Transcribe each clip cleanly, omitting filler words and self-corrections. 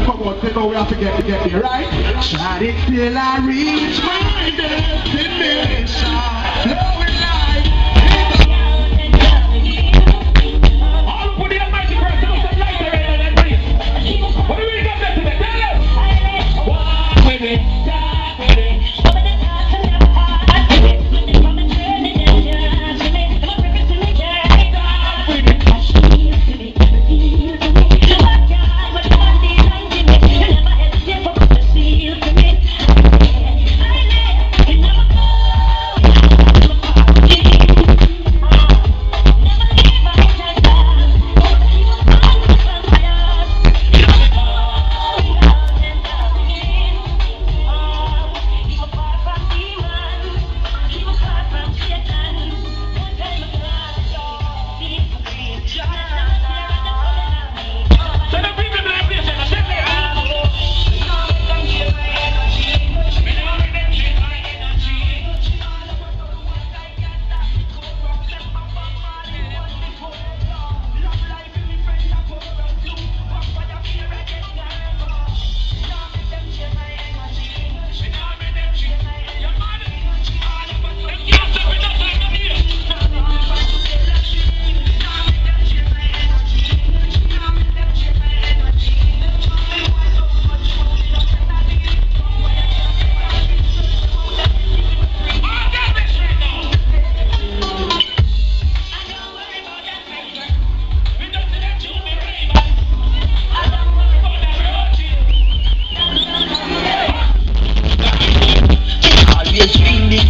Come on, take over, we have to get there, right? Try it till I reach my destination. Flowing life. All put the almighty first, don't stop like the rain and breeze. What do we got there today? Tell us! Walk with it, talk with it. Over the top and the heart. From the journey, the journey. I'm a purpose in the journey. Talk with it. Feel to me, feel to me. You are God, but you are designed to me. You never hesitate for what you feel to me. I live, you never go.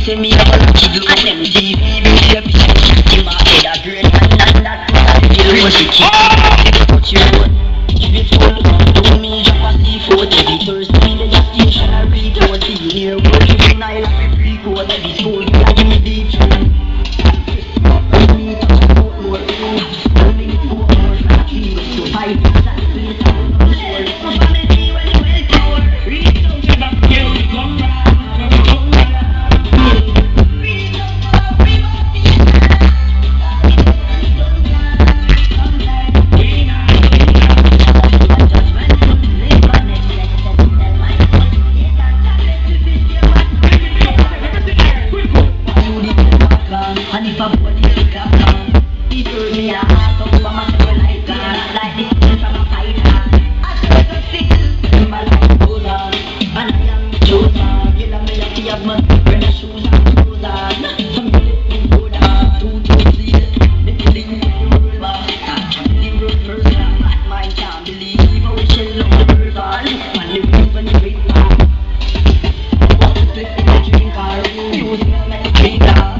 Say me have a lucky blue and them TV baby up in my head a great and that was the key. Put your foot, keep it full. Don't me drop a C4 every Thursday. The gas station I report the year. Working night like a pre-code every school. Give me deep tune. Me touch the boat more. Only the boat more like you. So fight that place out of the world. My family when you well power. Reach out to the girl we come round. And if I put it up down, he told me I had to go and do like that. Like this thing from a fighter. I took a fix in my life goes on. And I am chosen. You know me like you have my when the shoes and clothes on. Some people in go down. 2, 2, 3. The killing in the world bar. I'm killing road first. But mine can't believe how we shall love the world bar. And the people in the great bar. What's the flip in the drink car? You smell like a drink car.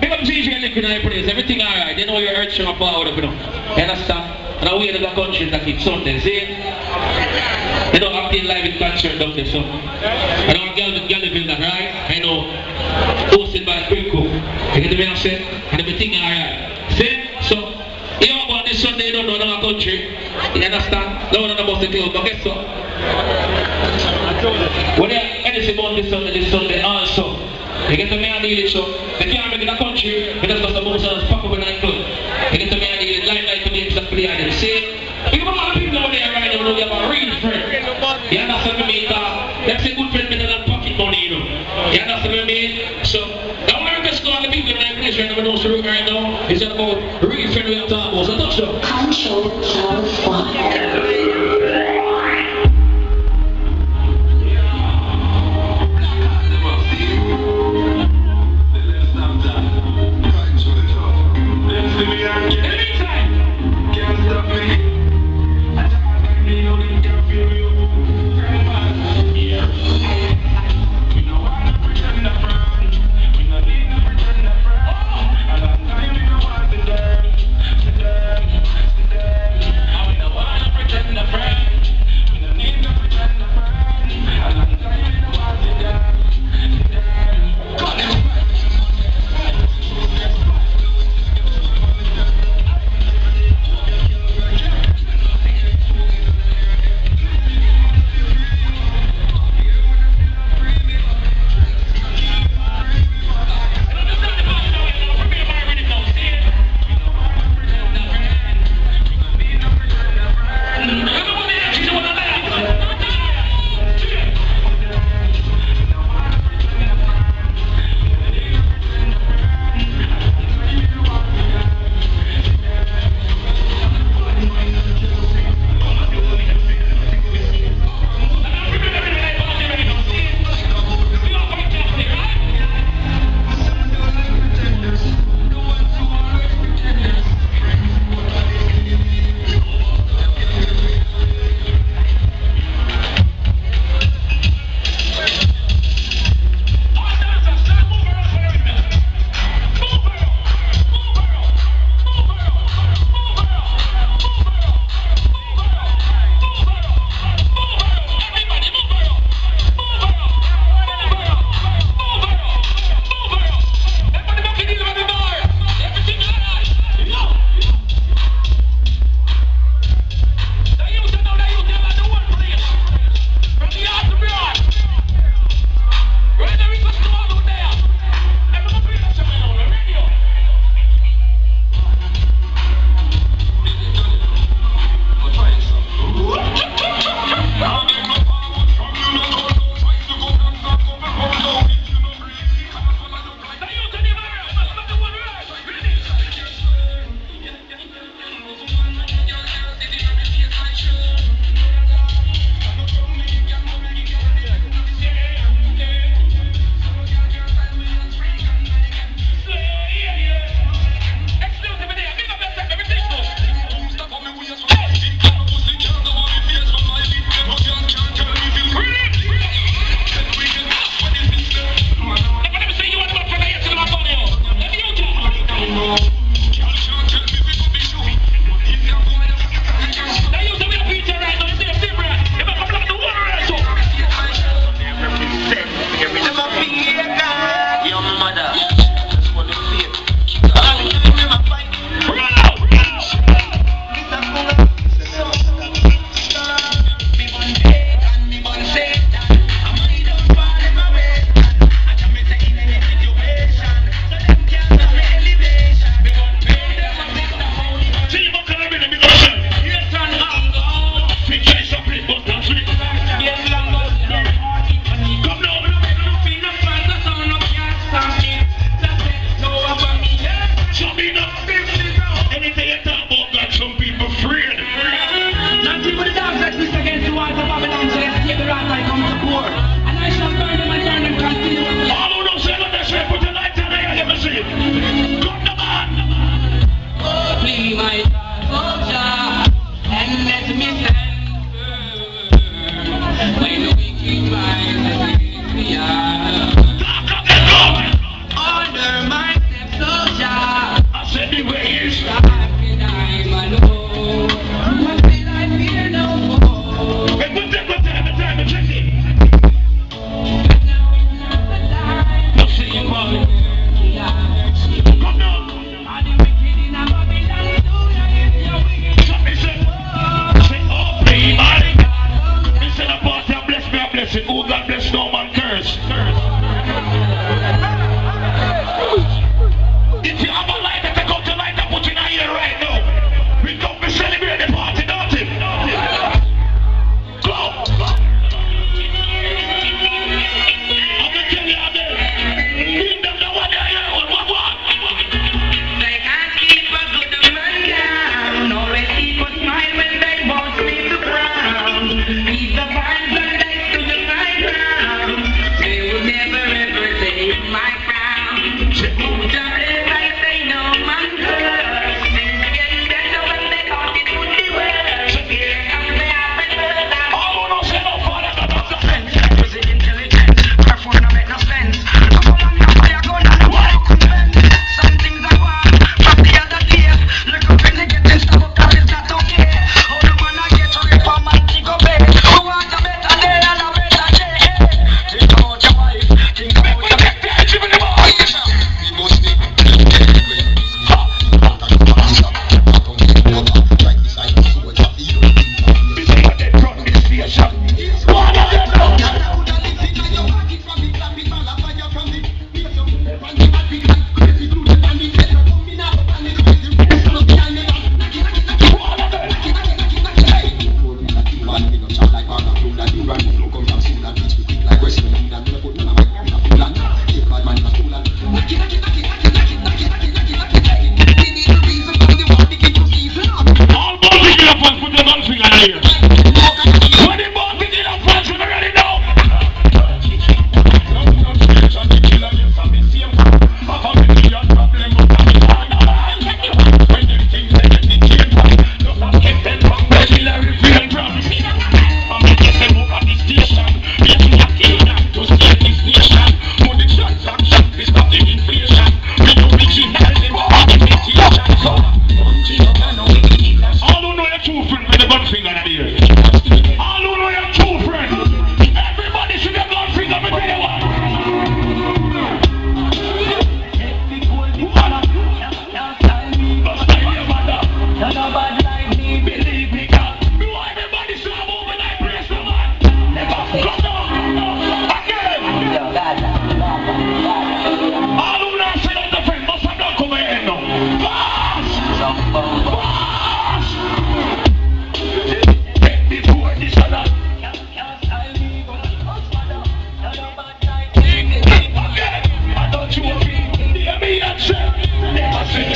Big up DJ Liquid in the place, everything alright, you know you're earth string of power up, you know. You understand? And away to the country that keeps Sunday, see? They don't have to live in concert down there, so. I know a girl living that, right? I know. Hosted by Quico. You get the way I'm saying? And everything alright. See? So, you know about this Sunday, you don't know our country. You understand? No one about the deal, but guess what? When you anything about this Sunday also. You get to me and deal it, so they can't make it a country, but that's just the most of us pop up in that club. You get to me and deal it, limelight to me, just play on them. See? We got a lot of people out there right now who have a real friend. You understand what I mean? That's a good friend better than pocket money, you know. You understand what I mean? So, now we're just going to people in that place right now, we know so right now, it's about real friend we have to talk about. So, touch them. Control fire. Leave the vibes and lights to the background. They will never ever take my crown. Put your head like they know man curse. Things are getting better when they thought it would be worse. So here comes the happy bird. All who know say no father, no doctor. Was it intelligence? Perform no make no sense. Come on and fire gun and what you could spend. Some things are wrong. From the other day, look up in the getting stuff up that is not okay. How the man I get to rip on man to go bed. Who wants a better day and a better day? Think about your wife, think about your Give me the boy. We must be right beside the sword of the This ain't what they brought me station. One of them now. All boys picking up and put them on finger in the ear. When the boys picking up and you already know. All who know your true friend with the gun finger in the ear. All who know your true friend. Everybody should have gun finger with the one. But I your mother. Believe me, God. Do everybody should have open that praise the man. Come down. Again. All who know say that the friend must have not come here now. Fast. Fast. Take me for this and that. Again. I don't you hear me and say, never say.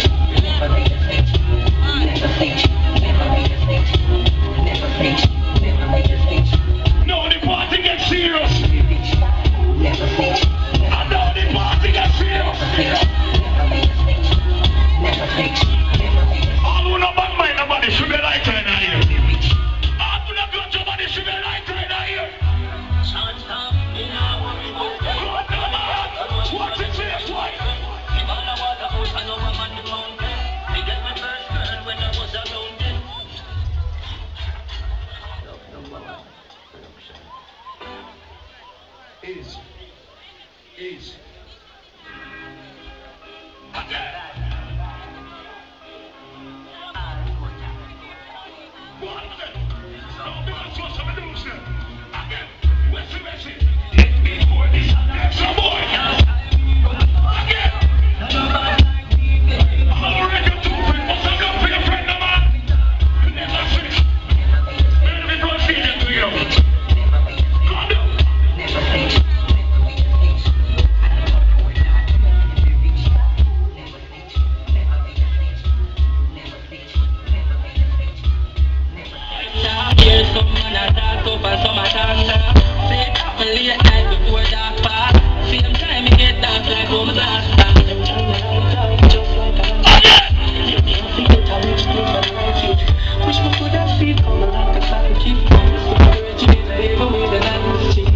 No, the party gets serious. I know the party gets serious. All who know bad mind, nobody should be like right now here. All who know got somebody should be like right now here. What's it say, why? Is. Again. One again. No, because what's some news there? Again. Where's it? Take me for this and that. Some boy. Again. All record two friend. What's up, love for your friend, no man? Never switch. Let me proceed to you. Come down. Here's some man a talk up and some a talk. Say it happen late night before dark pass. Same time me get dance like home blast. Wish we could have seen come like a psychic. Even with the night cheek.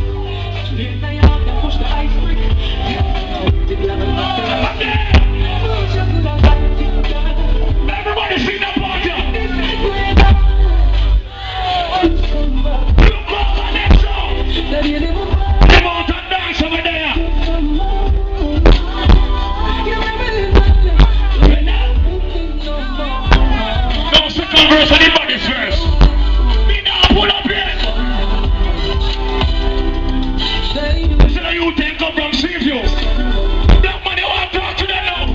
Today they have to push the ice brick. Everybody see that party. Come out and dance over there. No second verse, anybody's verse. Me now pull up here. This is a youth thing come from Seaview. Black man, you want to talk to them now?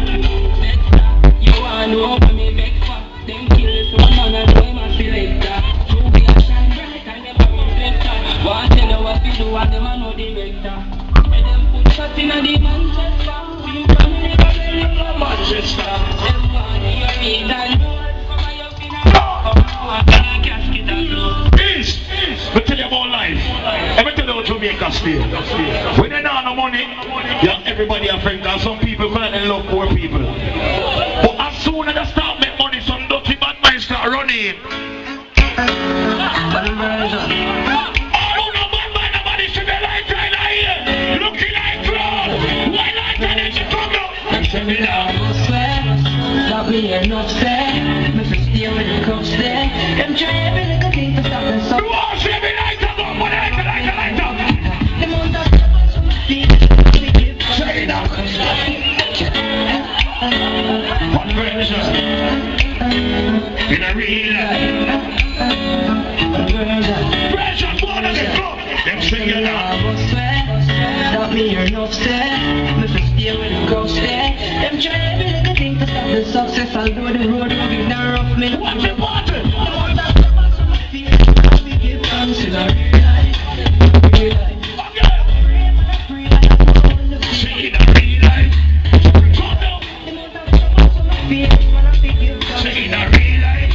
You want to know me make fuck. Them kill this one and I must feel like that. You be a shine bright and never reflect. Want to know what you do and them I know the vector. And them put shot in the Manchester. We from the Manchester. Them want to hear me and know. Come on, you feel like. Come on, casket and blow. Is. But tell you about life. Let me tell you how Jamaica stay. When they don't have no money, yeah, everybody a friend. Because some people can't love poor people. But as soon as they start make money, some dirty bad minds start running. Stop me enough say, me fi stay with the cups there. Them try every little thing to stop me. So you want to see me like that, but like that. the amount of trouble to my feet, we give say that. What version? In a real life. Version born on the club. Them sing it now. Stop me enough say, me fi stay with the cups there. Them try every little thing to stop the success. I'll do the road rugged and rough me. What's important? The amount of trouble to my feet, we give thanks in a real life. Real life. Say in a real life. Come down. Say in a real life.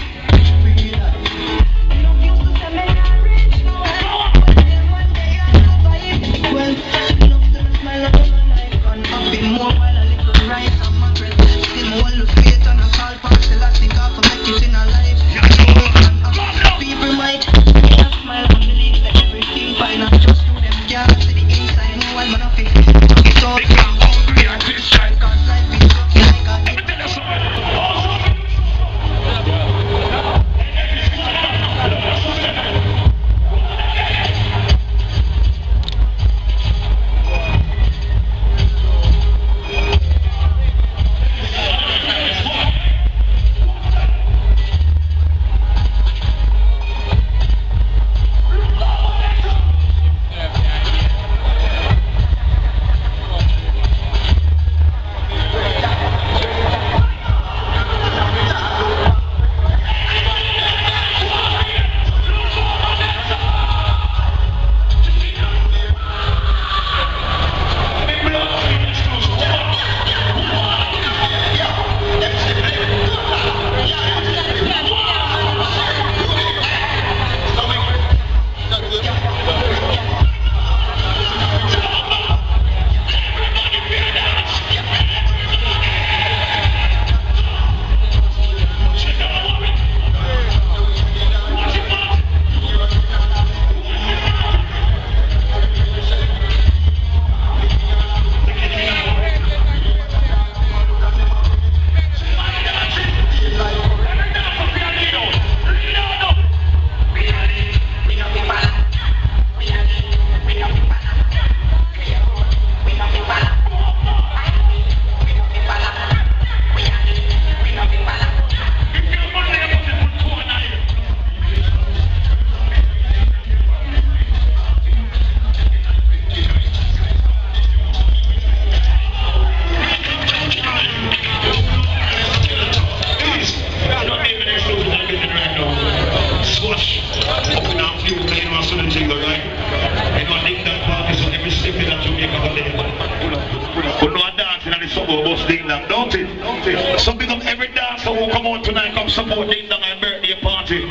So big up every dancer who come out tonight, come support Ding Dong and birthday party.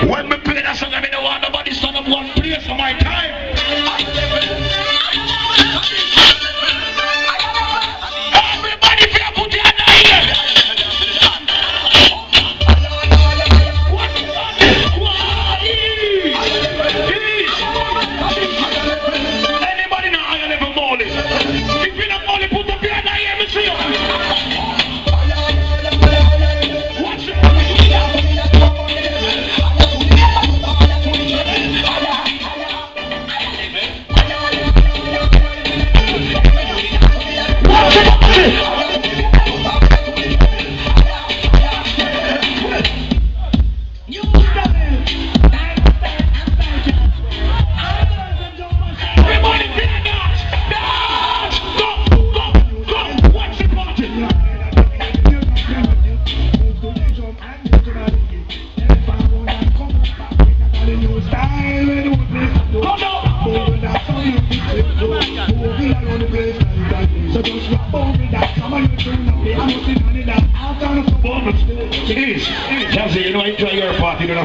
When me play that song, I don't want nobody stand up one place for my time. Everybody feel put your hand here. Anybody know I never more this? If you don't only put up your hand here, me see you.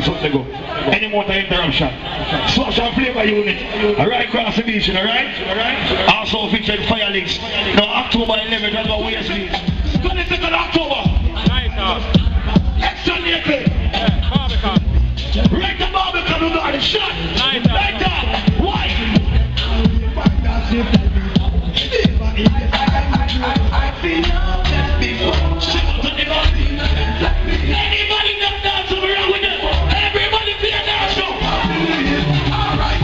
know something to go. Any more interruption. Social flavor unit. Right across the beach, alright? Also featured Fire Links. Now October 11th, that's what we are seeing. 22nd October. Extra naked. Right the Barbican, who got the shot. Lighter. Why? Anybody that dance around with them? Everybody be a dance. Alright.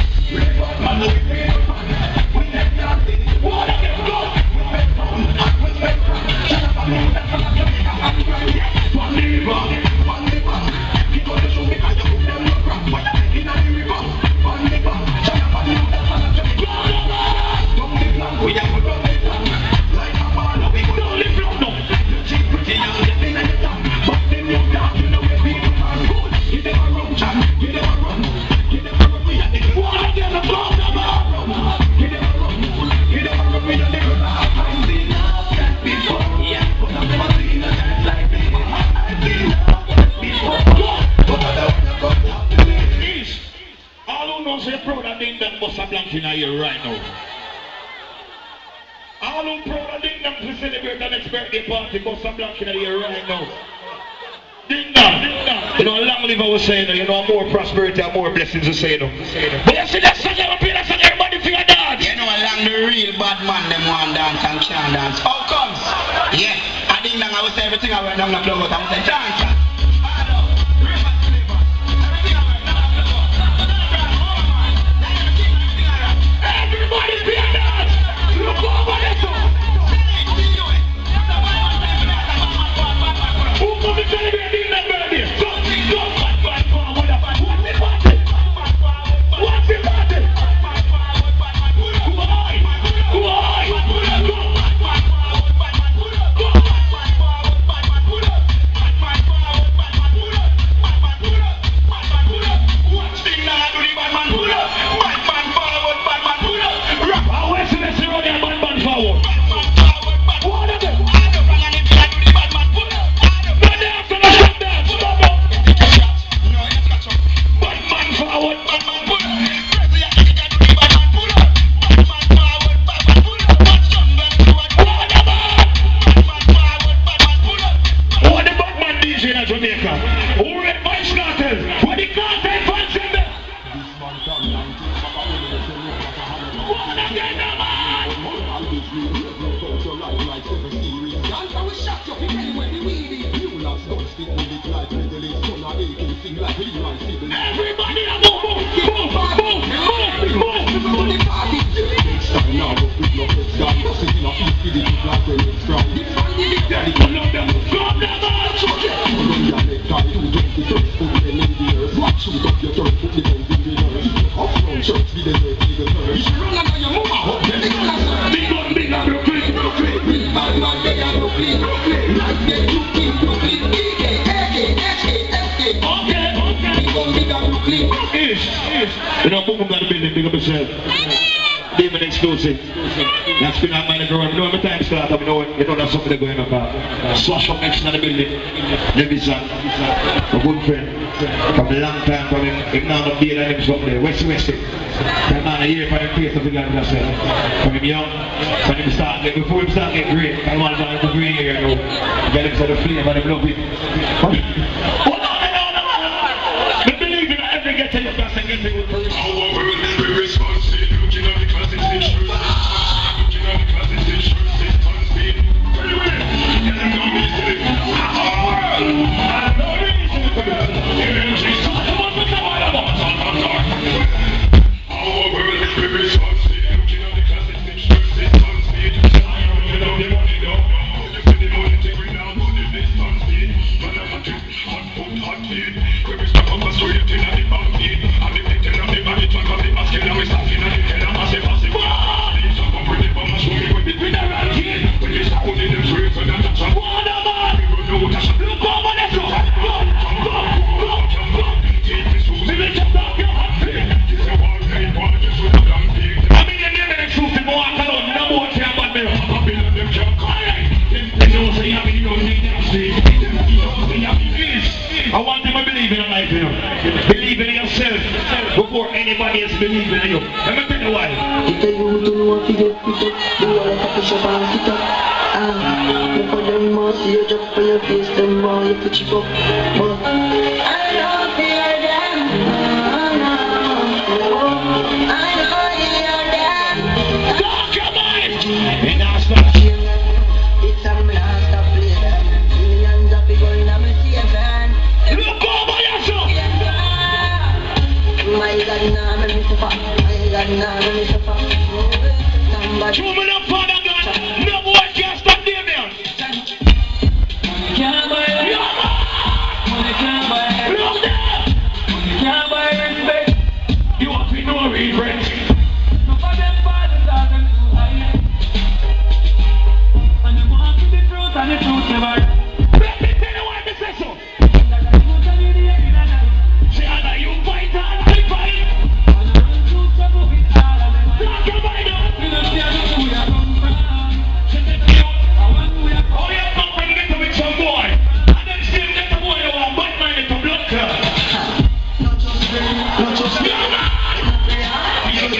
What are you doing? Right now. All who proud of Ding Dong to celebrate the next birthday party, bust some blank in here right now. Ding Dong. You know, long live I was saying, you know, more prosperity and more blessings to say, But you see that song, you play that song, everybody feel dance. You know, along the real bad man, them want dance and can't dance. How comes? Yeah, I Ding Dong, I was saying everything I went down the club, but I'm saying dance. Everybody be a dance! Look over this one! Who come to celebrate Ding Dong birthday? Go! What's the party? Why? You know, boom, got the building, big up yourself. Demon exclusive. That's been on my girl. You know, every time start, you know that's something going on. Swash up next to the building. Levi's a good friend. From a long time, from him now not being him something there. West. That man a year for him face to figure out himself. From him young, when him start, before him start getting great, I want to go into green here, you know. Get him to the flame and him love it. Hold on. We believe in every getting your best and getting with person. Our world is very responsive. Looking at the class, it's issues. Looking at the class, it's issues. It's unseen. Very well. Get them down easily. Our world. I know it is. Our world is very responsive. Looking at the class, it's issues. It's unseen. You know the money down. You see the money take me down. It's unseen. But I want it. Hot food, hot meat. Where we stop up a straight in the bank. And the picture of the body, talk of the believe in you. Let me tell you why. If you don't want to get picked up, do all like a push up and sit up. Look for them more, see you drop on your face, them more, you put you up. But I don't fear them. I know you're them. Talk your mind. It's a master play. Millions of people in a Mercedes. Look over yourself. My God, now I'm a suffer. My God, now I'm a suffer. Somebody. Show me the Father God. No boy can stop them there. Can't buy it. Yeah, man. Money can't buy it. Look there. Can't buy respect. You have to know regret. Some of them fathers are them too high. And they want to be truth and the truth never. Let me tell you why I say so. That the truth and the day in the night. See, either you fight or I fight. And the truth trouble with all of them. Talk your mind now. We don't care who we are come from. Say that to you. And when we are Oh, yeah, come when you get to with some boy. And then still get the boy you want Batman into blood clot. Not just Yeah, man. because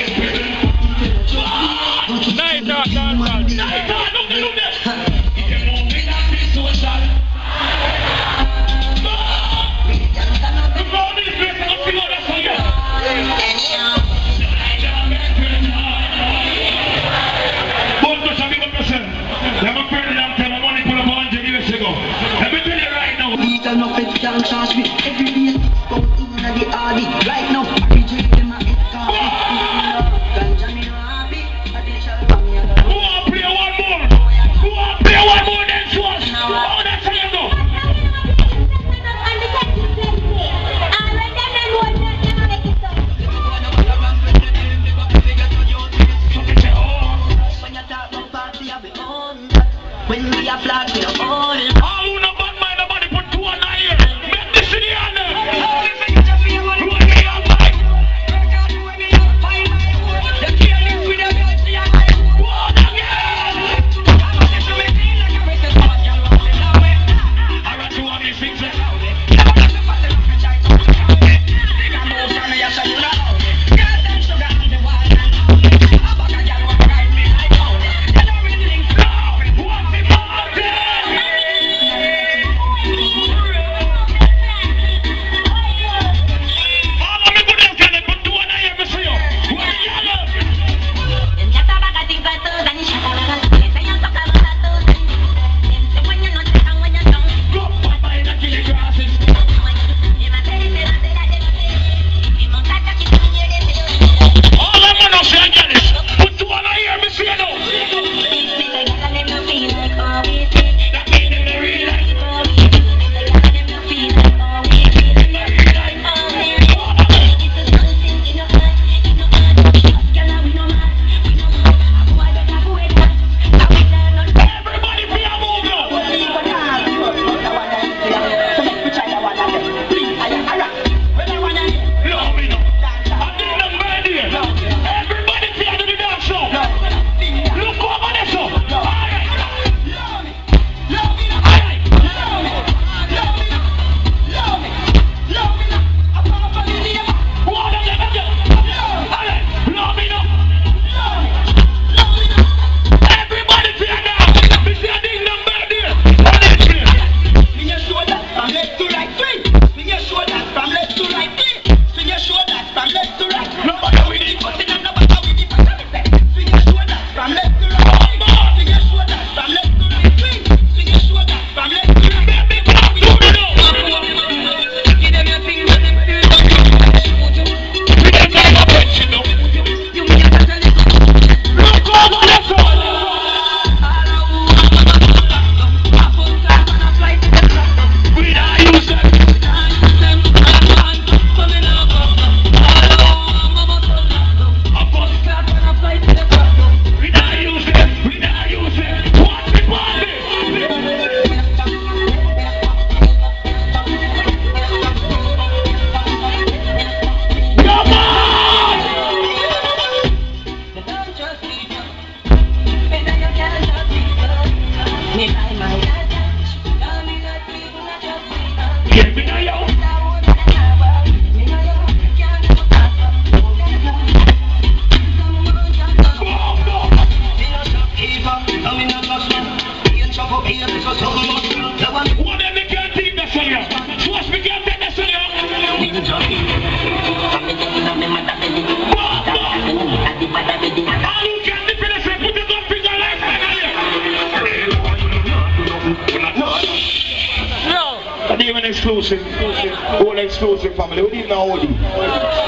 exclusive, all exclusive family. We need now Odie.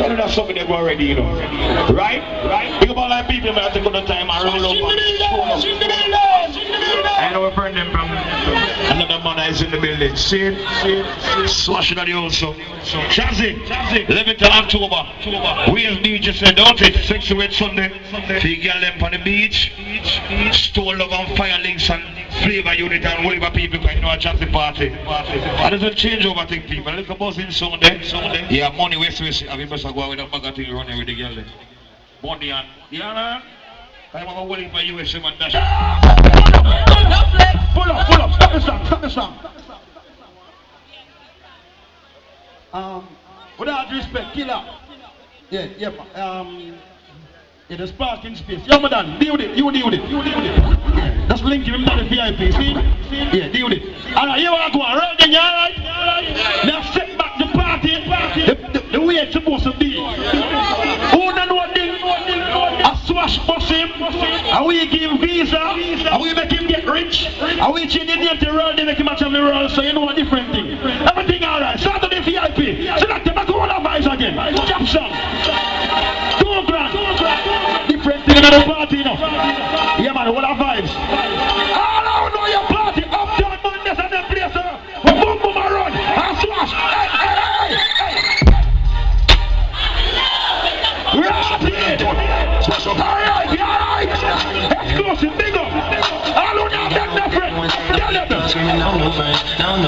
I know that's something they've already, you know. Right? Think about like people that take on the time and roll over. I know a friend them from another man that is in the building. See it? Swashing at the also. Shazzy, 11th of October. We as DJ said, don't it? 6 to 8 Sunday. Big girl them on the beach. Stole Love and Fire Links and Flavor Unit and whatever people can know a Shazzy party. And there's a changeover thing, people. Look at buzzing Sunday. Yeah, money waste. I mean, must go with a bag of thing running with the girl. Money and, yeah, man. I'm waiting for you, man. Pull up. Stop the song. Without respect, killer. Yeah, the sparking space. Yeah, madam, deal with it. You deal with it. Yeah, that's linking him to the VIP. See? Yeah, deal with it. Alright, you want to go around then, alright? Now set back the party. The way it's supposed to be. Who don't know thing? A swash bus him. And we give him visa. And we make him get rich. And we change the name to roll. They make him match on the roll. So you know a different thing. Everything alright. Start to the VIP. Select the back on the vibes again. Jump song. 2 grand. Different thing in the party, you know. Yeah, man, what are vibes? All I know your party. Uptown Mondays and them places. Boom, boom, and run. And swash. Hey. Alright. Exclusive, big up. All who not best friend. Tell them. No new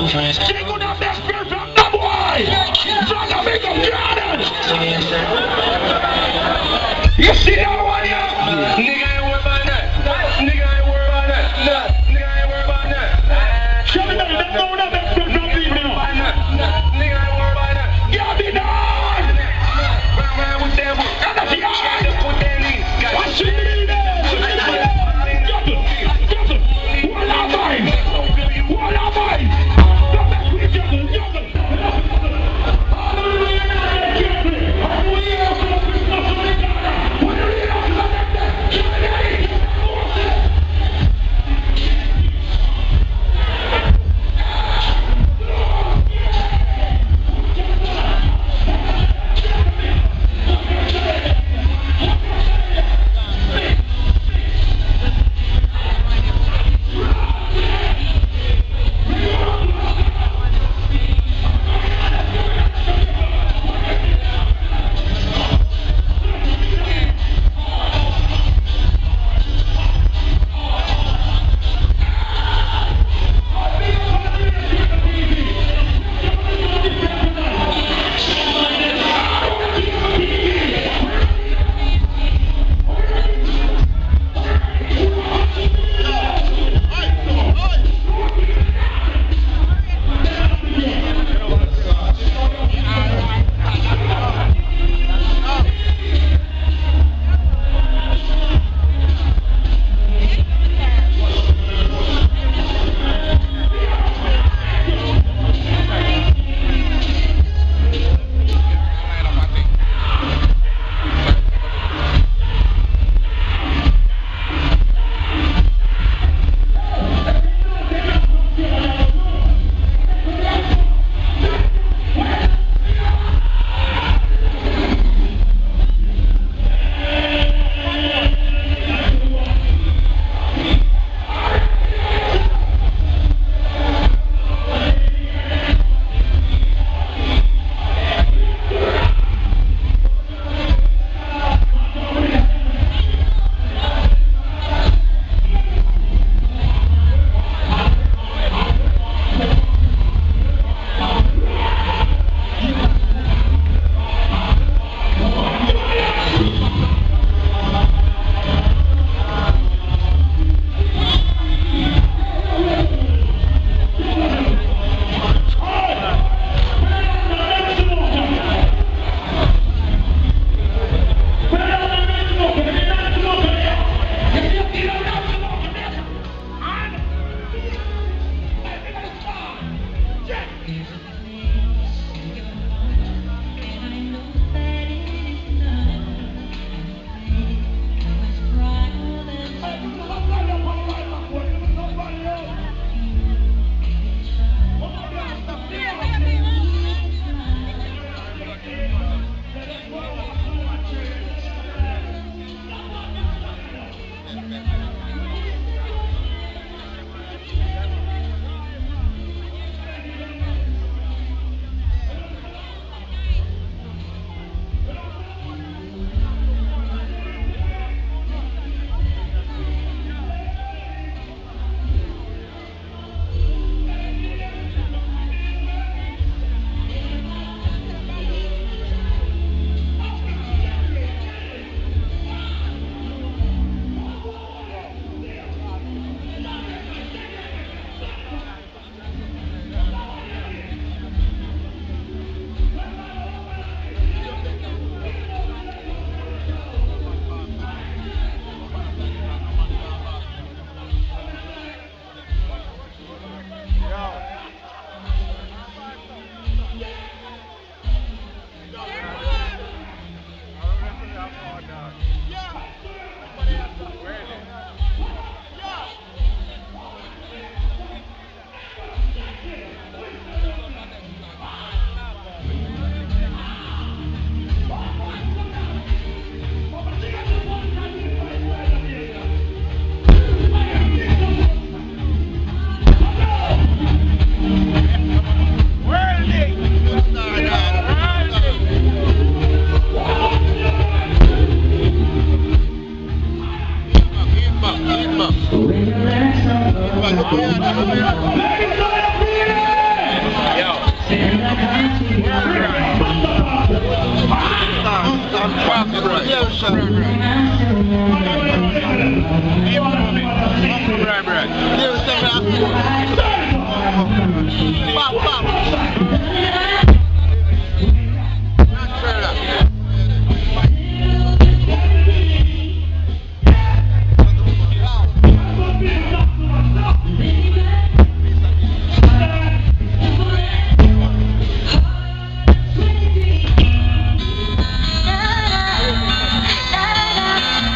friends. They go not best friend from the boy. Drag a big up, Jordan. You see that one, yeah? Nigga ain't worried about that. Show me that. They know that best friend from people, you know. Nigga ain't worried about that. Yeah, be done. What's your name? What am I? The best we juggle.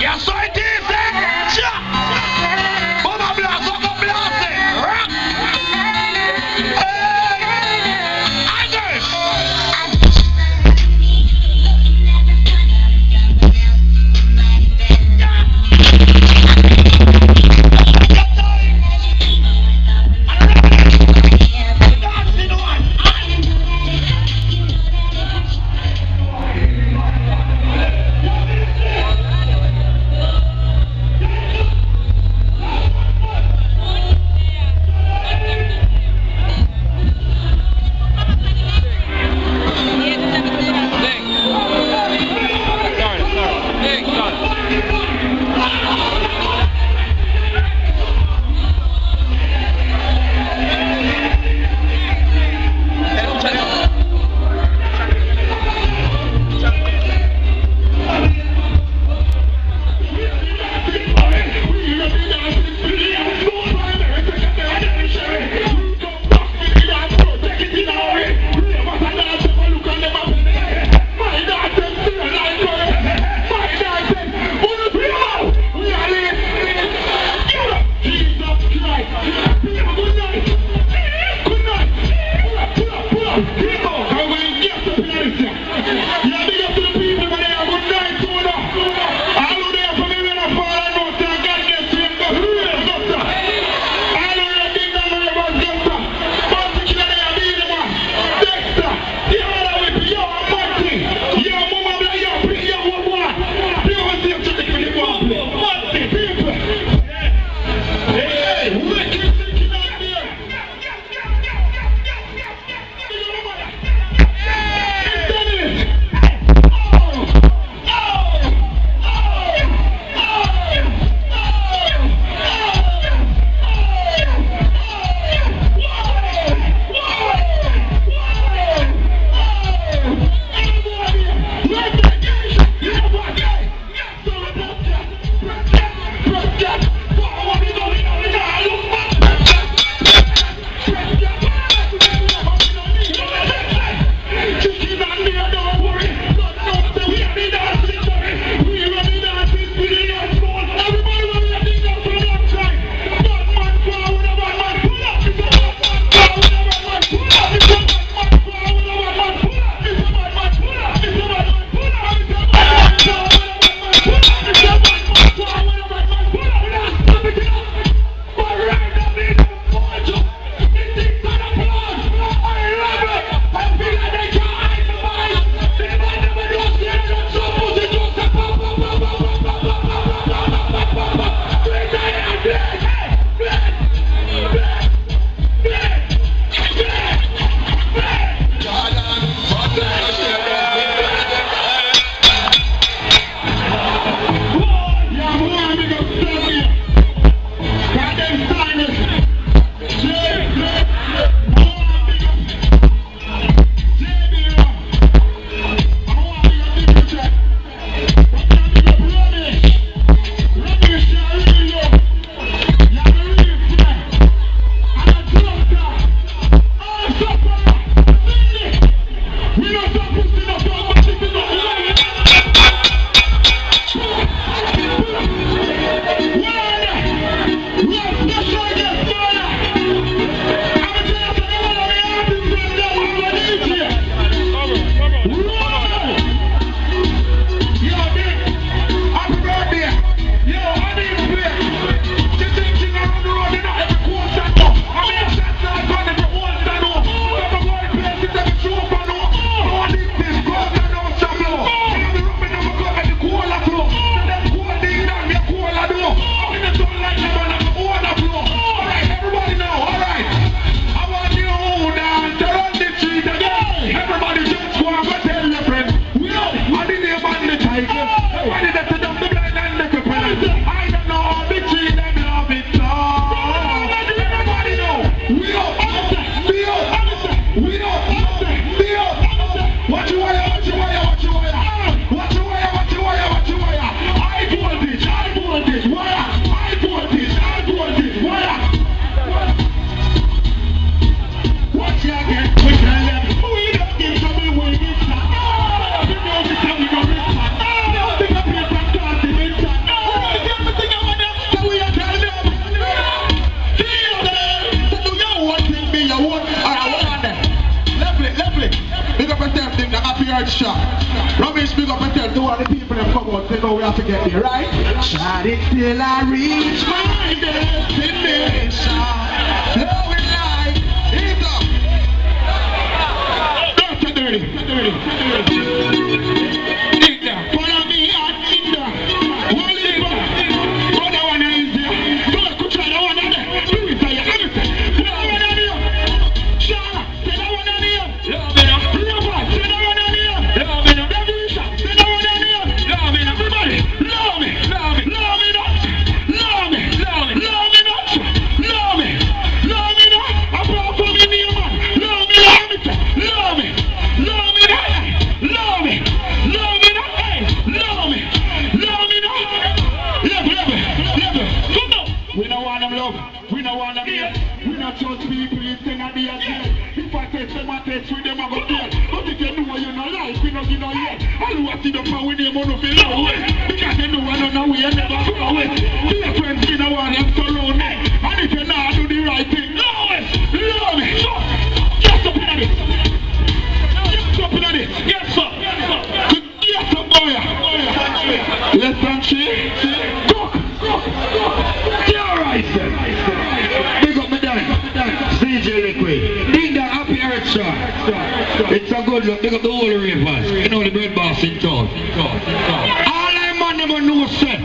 Yes, so it is, eh? Sure. Bummer blast, what a blast, eh? Rock. big up myself to all the people that come out, they know we have to get there, right? Shot it till I reach my destination. Flowing like it's up. Dirty, dirty. Follow me out in there. Hold it back. Go that one is there. Go to try that one there. Do it for your everything. Say that one on here. Shana, say that one on here. Ravas, say that one on here. Revolution, say that one on here. Everybody, love me. Love me not. Love me not. Apart from me, man. Love me not. We don't want them love, we don't want them hate. We don't trust people in the again. If I test them, I test with them, I go fail. But if you know you know life, we don't give no yet. All who see the power with them, I don't feel no way. Because they know I don't know we never go away. Dear friends, we don't want them surround me. And if you not do the right thing, love me. Yes, up in it. Yes, up in it. Yes, up. Yes, up, boy. Less than she. Big up my dad, CJ Liquid. Ding that happy earth shot. It's a good look. Big up the whole Ravas. You know the bread boss in town. All I man never know, sir.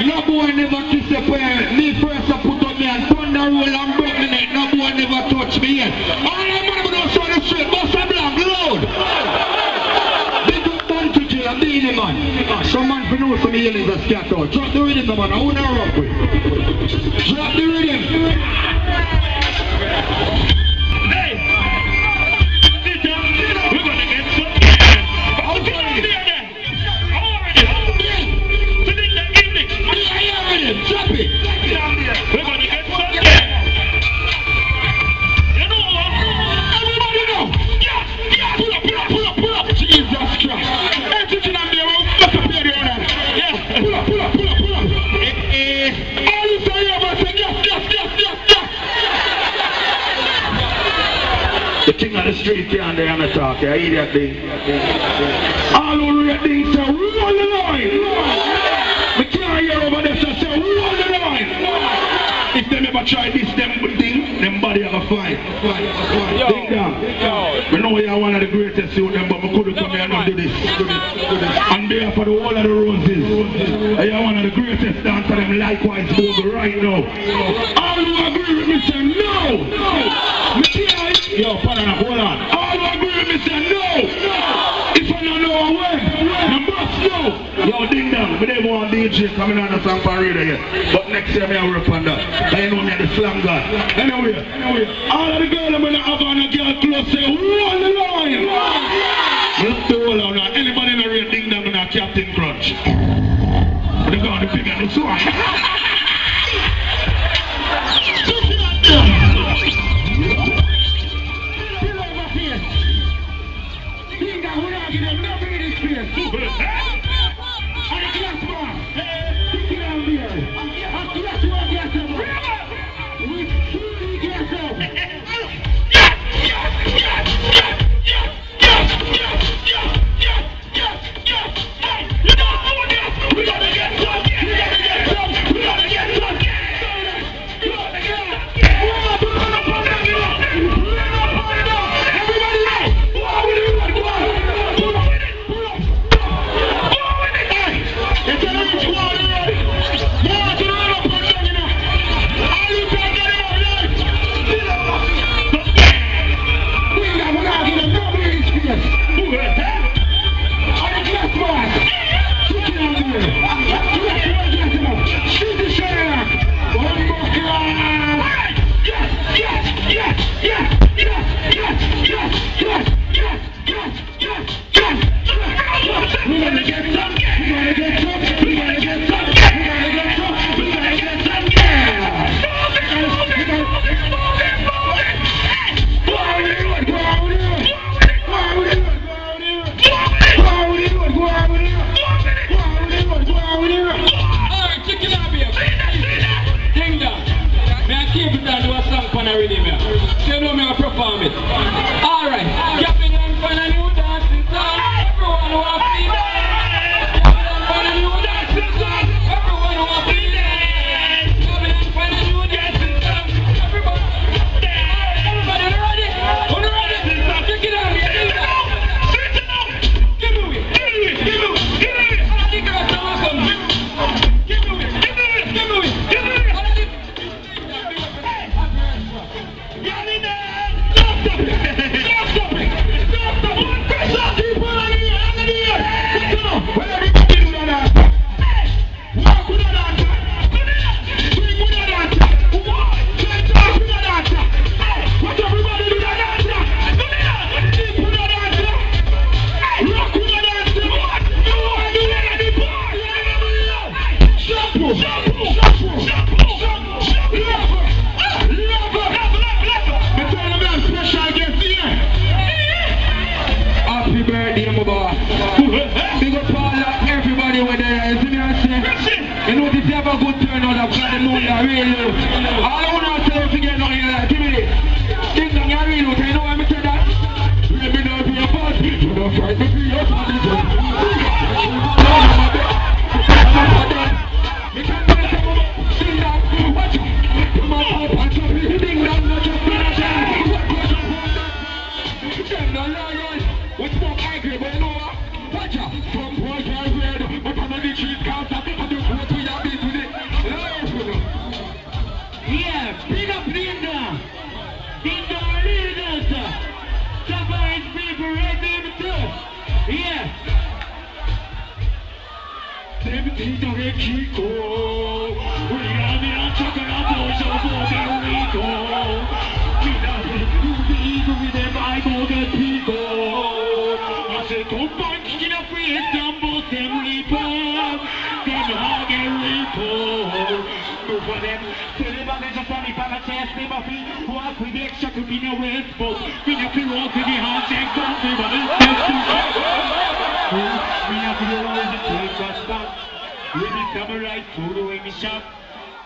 No boy never kiss a parent. Me first I put on me and thunder roll and break me neck. No boy never touch me yet. All I man never know, so the straight bust a blank load. Big up Bunty J and Beanie man. Some man for know some healings are scattered. Drop the rhythm, man. I wanna rock with. Drop the rhythm. Hey! Sit down. We're gonna get some. How can I be there? How are you? Sitting there, evening. I am ready. Drop it. We're gonna get some. You know what? Everybody know. Yeah. Pull up. Jesus Christ. Hey, sitting on there. What's up here? Yeah. Pull up. All you say about saying yes. The king of the street down there on the talk, yeah, hear that thing. All over that thing say, roll the line. We can't hear over there say, roll the line. If them ever try this, them body have a fight. Think down. We know you're one of the greatest youth, but we couldn't come here and do this. And there for the whole of the roses. You're one of the greatest dancers, them likewise, Bogle, right now. All who agree with me say, no. Yo, pardon, hold on. All who agree with me say, no. If I don't know when, you must know. Yo, ding dong, we never want DJ coming on the song parade yet. But next year, I work on that. I know me the slam god. Anyway, all of the girls I'm gonna have on a girl close say, roll the line. Look the whole on that. Anybody in the real ding dong in a Captain Crunch? They're going to pick on this one. We gotta get some. Shampoo. Happy birthday, my boy. Big up all everybody over there. You see me, I say? You know this have a good turnout. I've got the money, I really. All I want to tell you to get nothing like give me this. Ding dong, I really. You know why I say that? Let me know if you're a party. You don't fight me for your party. Yeah, big up Linda. Linda leaders. Surprise people right there too. Yeah. Everything to Chico. We are the chocolate boys of Puerto Rico. We are the eagle with them I go get Pico. I say, come back in a free example, them reaper. Them hog and reaper. No for them. So they are just funny, but I say, stay my feet. Walk with the extra could be no way. But we have to walk with the hands and come to my we have to roll the take us back. We become right food when we shop.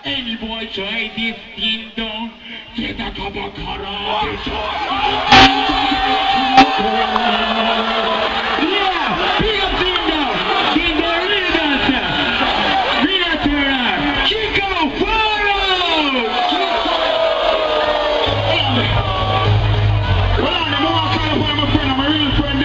Any boy try this thing down, get a cup of karate shot. Yeah, big up Dingo. Dingo leaders. Leader, Chico, follow. Hold on, I'm gonna call up my friend, I'm a real friend.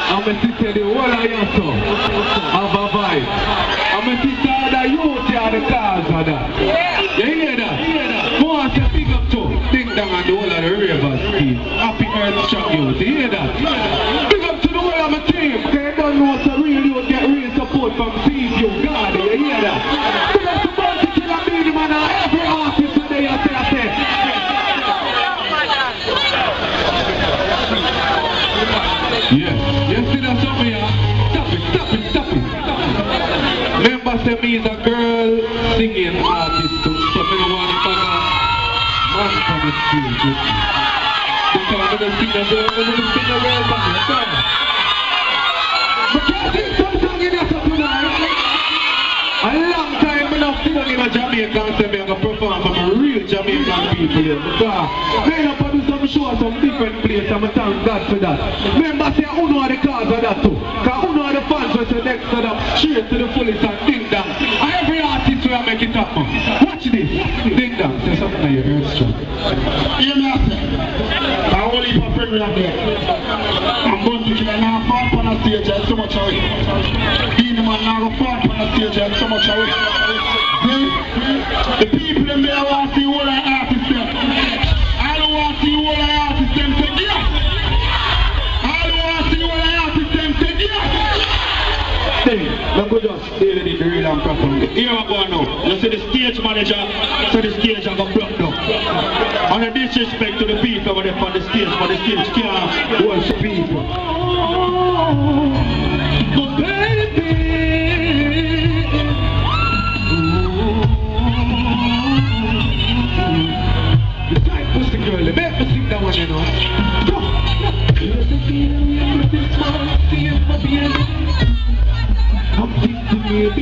I'm a sister, the whole of your son have a vibe. I'm a sister, the youth, the cars of that. You hear that? More to pick up to Ding Dong and the whole of the Ravas team. Happy Earth Strong Youth. You hear that? Big up to the whole of my team. They don't know so real youth get real support from CPU. God, you hear that? Big up to Bounty Killer Medium and every artist today, I say. Yeah, you see that something here? Stop it. Remember, say me is a girl singing artist too, so me don't want to find a man from the street with me. Because I'm going to sing a girl, I'm going to sing a real man. But can't sing some song in here tonight. A long time I'm not sitting in a Jamaica and say I'm going to perform for my real Jamaican people here. Because I'm going to do some shows, some different places, and I thank God for that. Remember, say, who know the cause of that too? Because who know the fans will say next to them, straight to the fullest and ding dong. And every artist will make it up, man. Watch this. Ding dong. Say something that you heard strong. Hear me after. I only for friend right there. I'm going to kill a now fall on the stage and so much away. Being the man now go fall on the stage and so much away. The people in there want to see what I artist them. I don't want to see what I artist them say yes. I don't want to see what I artist them say yes. Hey, look who just stayed in the real and proper. Here I go now. You see the stage manager, so the stage I got broke down. And a disrespect to the people when they on the stage, but the stage can't hold the people. But baby,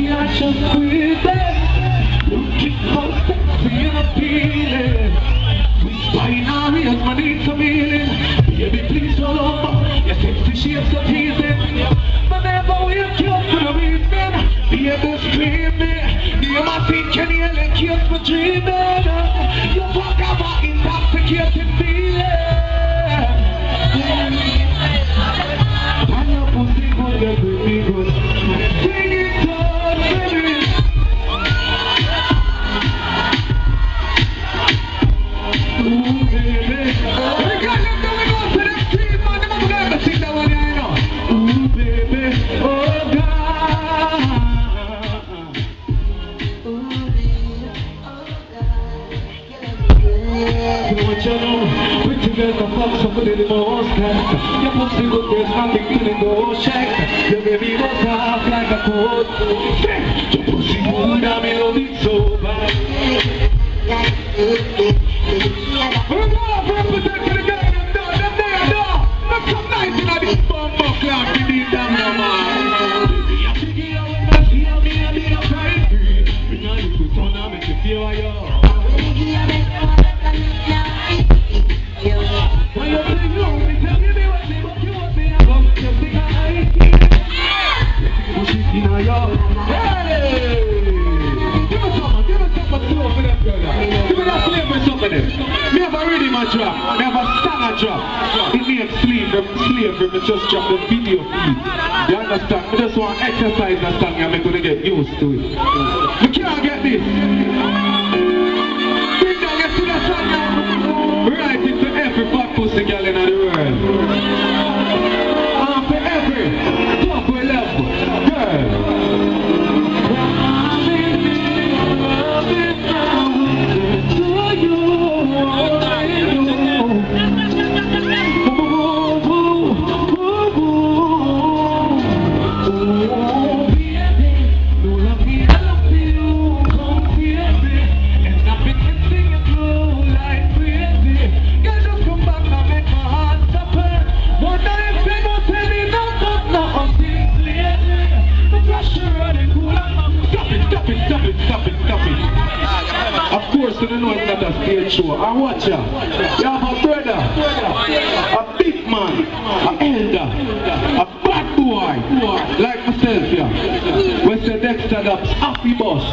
me, I just quit it. Looking for sexy and appealing. We spine our ears, my needs are feeling. Baby, please hold on. Your sexy shapes are teasing. But never wake you up for the reason. Baby, scream me. You must think can you let you for dreaming. You talk about intoxicating feeling. And your pussy good, you bring me good. Sing it on, baby. Ooh, baby. We got them going on to the street, man. Them are gonna sing that one, yeah, I know. Ooh, baby. Oh, God. You know what you know? We together fuck somebody the most time. Your pussy good, there's nothing feeling go check. Your baby goes half like a coat. Your pussy good, I mean, love it so bad. We're gonna represent for the guy them down, them there, down. Make some nice in this bumbo clock, you need them now, man. Baby, I'm thinking of when I see me and me, I'm trying to breathe. When I use the sun, I make you feel like you're. When you say no, me tell me what me, but you want me, I come to think I hate it. Push it in a yard. Hey! Give me some slow for them, girl. Give me that flavor some of them. Me have a rhythm a drop, me have a song a drop. It needs slavery, me just drop the video feed. You understand? Me just want to exercise that song and I'm going to get used to it. Me can't get this. Bring down, get to that song now. Write it to every fat pussy girl in the world. And for every top level girl. Of course, you know it's not a stage show. I watch ya. You have a brother, a big man, a elder, a bad boy, like myself, yeah. We say Dexter Daps, happy boss.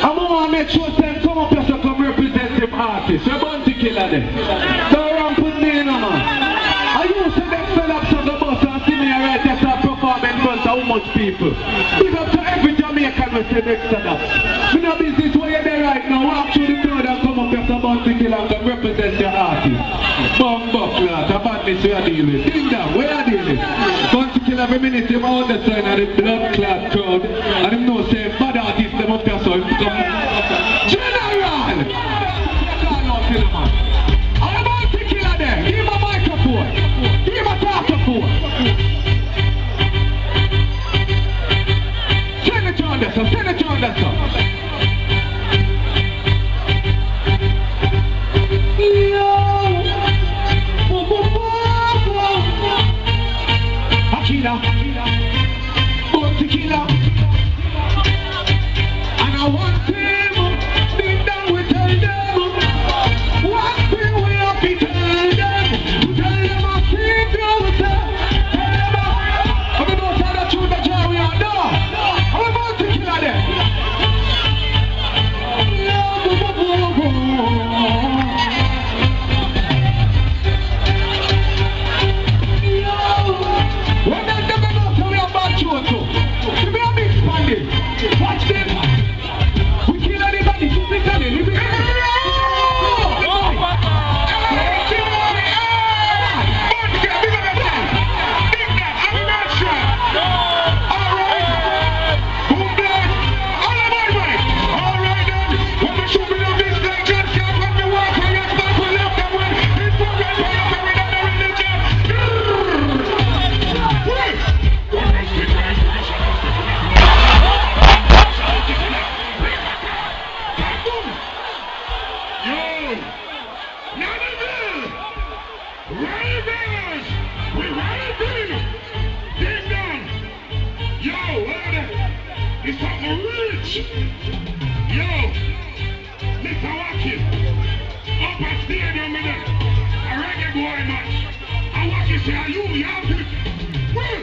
I'm gonna make sure them come up here to come represent them artists. We're bound to kill them. Don't run put me in, man. I used to Dexter Daps on the bus and see me right there to perform in front of how much people. Big up to every Jamaican we say Dexter Daps. Me no business where you're there right now. Walk through the crowd and come up here to Bounty Kill and come represent your artist. Bumbo class, a badness we are dealing with. Ding dong, we are dealing with. Bounty Kill every minute, him on the side of the blood clad crowd. And him know say bad artists them up here so him come. General! I'm Bounty Killer there. Give him a microphone. Give him a microphone. Send it on there, sir. Send it on there, sir. Akila, Bounty Killer, and I want him, deep down we tell them, one thing we have to tell them I see you, tell them, I don't know how to choose the job we are done, I'm about to kill them. something rich. Yo, Mr. Watkins, up at stadium with them. A reggae boy match. And Watkins say, are you happy? Well,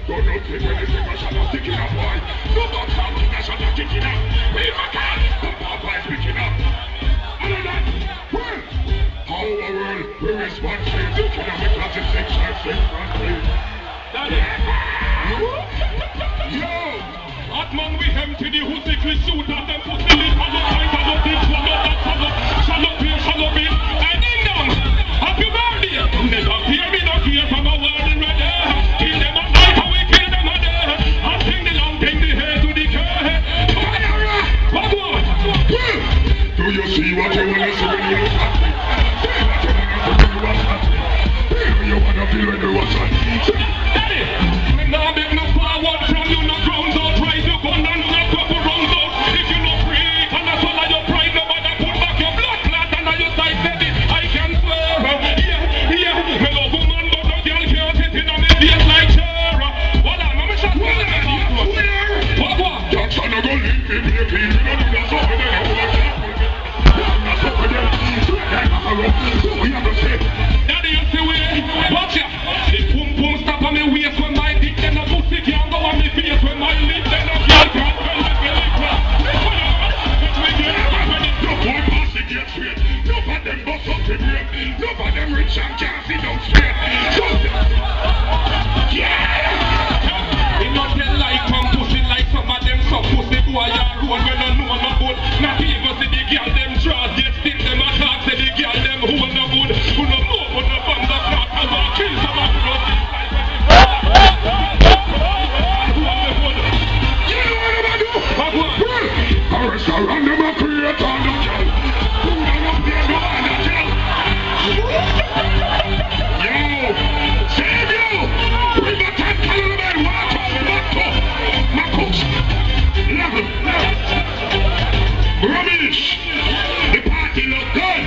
don't know when they say I shall not stick it up, boy. No box out, I shall not stick it up. We my God, the Papa is picking up. And then that, well, how the world will respond to the economic class in 6 or 6 countries. Yo, hot man, we empty the hood, sickly suit, and them put the lid on the tight of the thing, shall up here, and ding dong, happy birthday. Never fear me, no fear from a world in red air. Kill them at night, and we kill them at day. I sing the long thing, the hair to the curve. Fire! What one? Do you see what you wanna see when you look at me? See what you wanna see when you watch at me? Do you wanna feel when you watch at me? Daddy, me nah make no forward from you, no ground out. Rise your gun and not couple rounds out. If you no free, and that's all of your pride, no matter put back your blood clot and your side steady. I can swear, yeah, me love woman, but no girl can't sit in on me face like Sarah. What on, I'm a shot, what? Jackson, I'm gonna leave me, be a clean, we don't do that, so we don't have to Daddy, you see where? Watch ya! The boom boom stop on me waist when my dick then a pussy can't go on me face when my lip then a girl can't spell the belly crap. No boy pass the gate straight. No of them bust up the brain. No of them rich and can't sit down straight. So, yeah! It not tell like come pussy like some of them some pussy boy are road when I know no good. Not even see the girl them draws yet still them attack say the girl them who no good. Who no know who no fun the crack and want kill some of them like you know what I'm do? A restaurant them a create on the girl. Who don't up there no on the girl. Yo, save you. We got 10 caliber water, my cooks. Level. Rubbish. The party look good.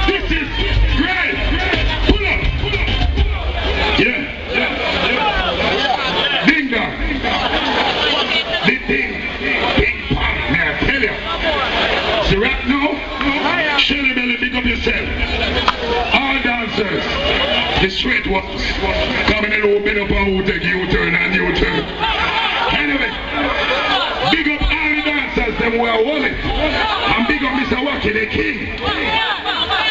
This is great. Pull up. Yeah. Ding dong. The thing. Big pop, man, I tell you. See right now? Shelly belly, pick up yourself. All dancers. The straight ones. Coming in open up and who take U-turn and U-turn. Anyway. Big up all the dancers, them who are holy. And big up Mr. Wacky, the king.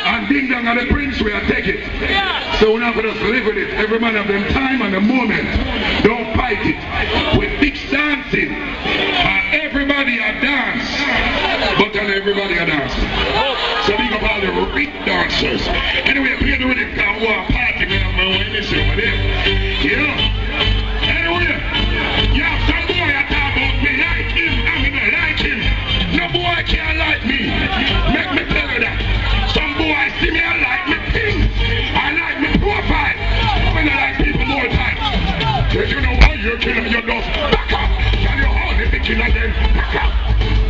And Ding Dong and the prince, we are taking it. So we're not going to live with it. Every man of them time and the moment. Don't fight it. With big dancing. And everybody a dance. But not everybody a dance. So big up all the big dancers. Anyway, play the rhythm. Can't go and party when I'm going to say with him. Yeah. Anyway, you have some boy that talk about me like him. I'm gonna like him. No boy can't like me. Make me tell you that. Some boy see me and like me things. I like me profile. When I like people more time. Cause you know why you're killing your dust. Back up. Tell you how they be killing them. Back up.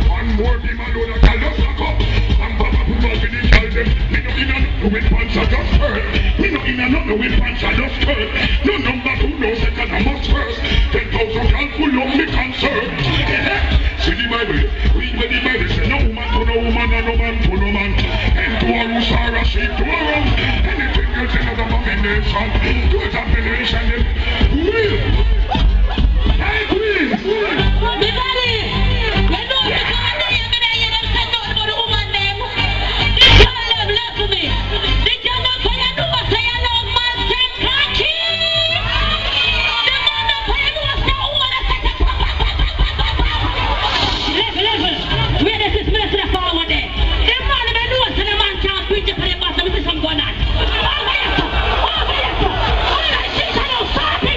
One more people alone that can just back up. And Papa people for the tell them. Me no in a nothing with pants I just hurt. Me no in a nothing with pants I just hurt. No number 2, no second, I must first. 10,000 girls pull up me concern. See the Bible. Read where the Bible say no woman to no woman and no man to no man. And to a roost or a sheep to a ram. Anything else in another combination. Good combination then. Will. Hey Queen. Me daddy, you know me can't do you, me there you don't say nothing about the woman them. This girl love love to me. This girl love for you know say you love man take cocky. The man love for you know say woman say level. Where this is minister forward there. The man them know say the man can't preach for the boss. Me see some going on. All right, all right. All right, this I don't stop.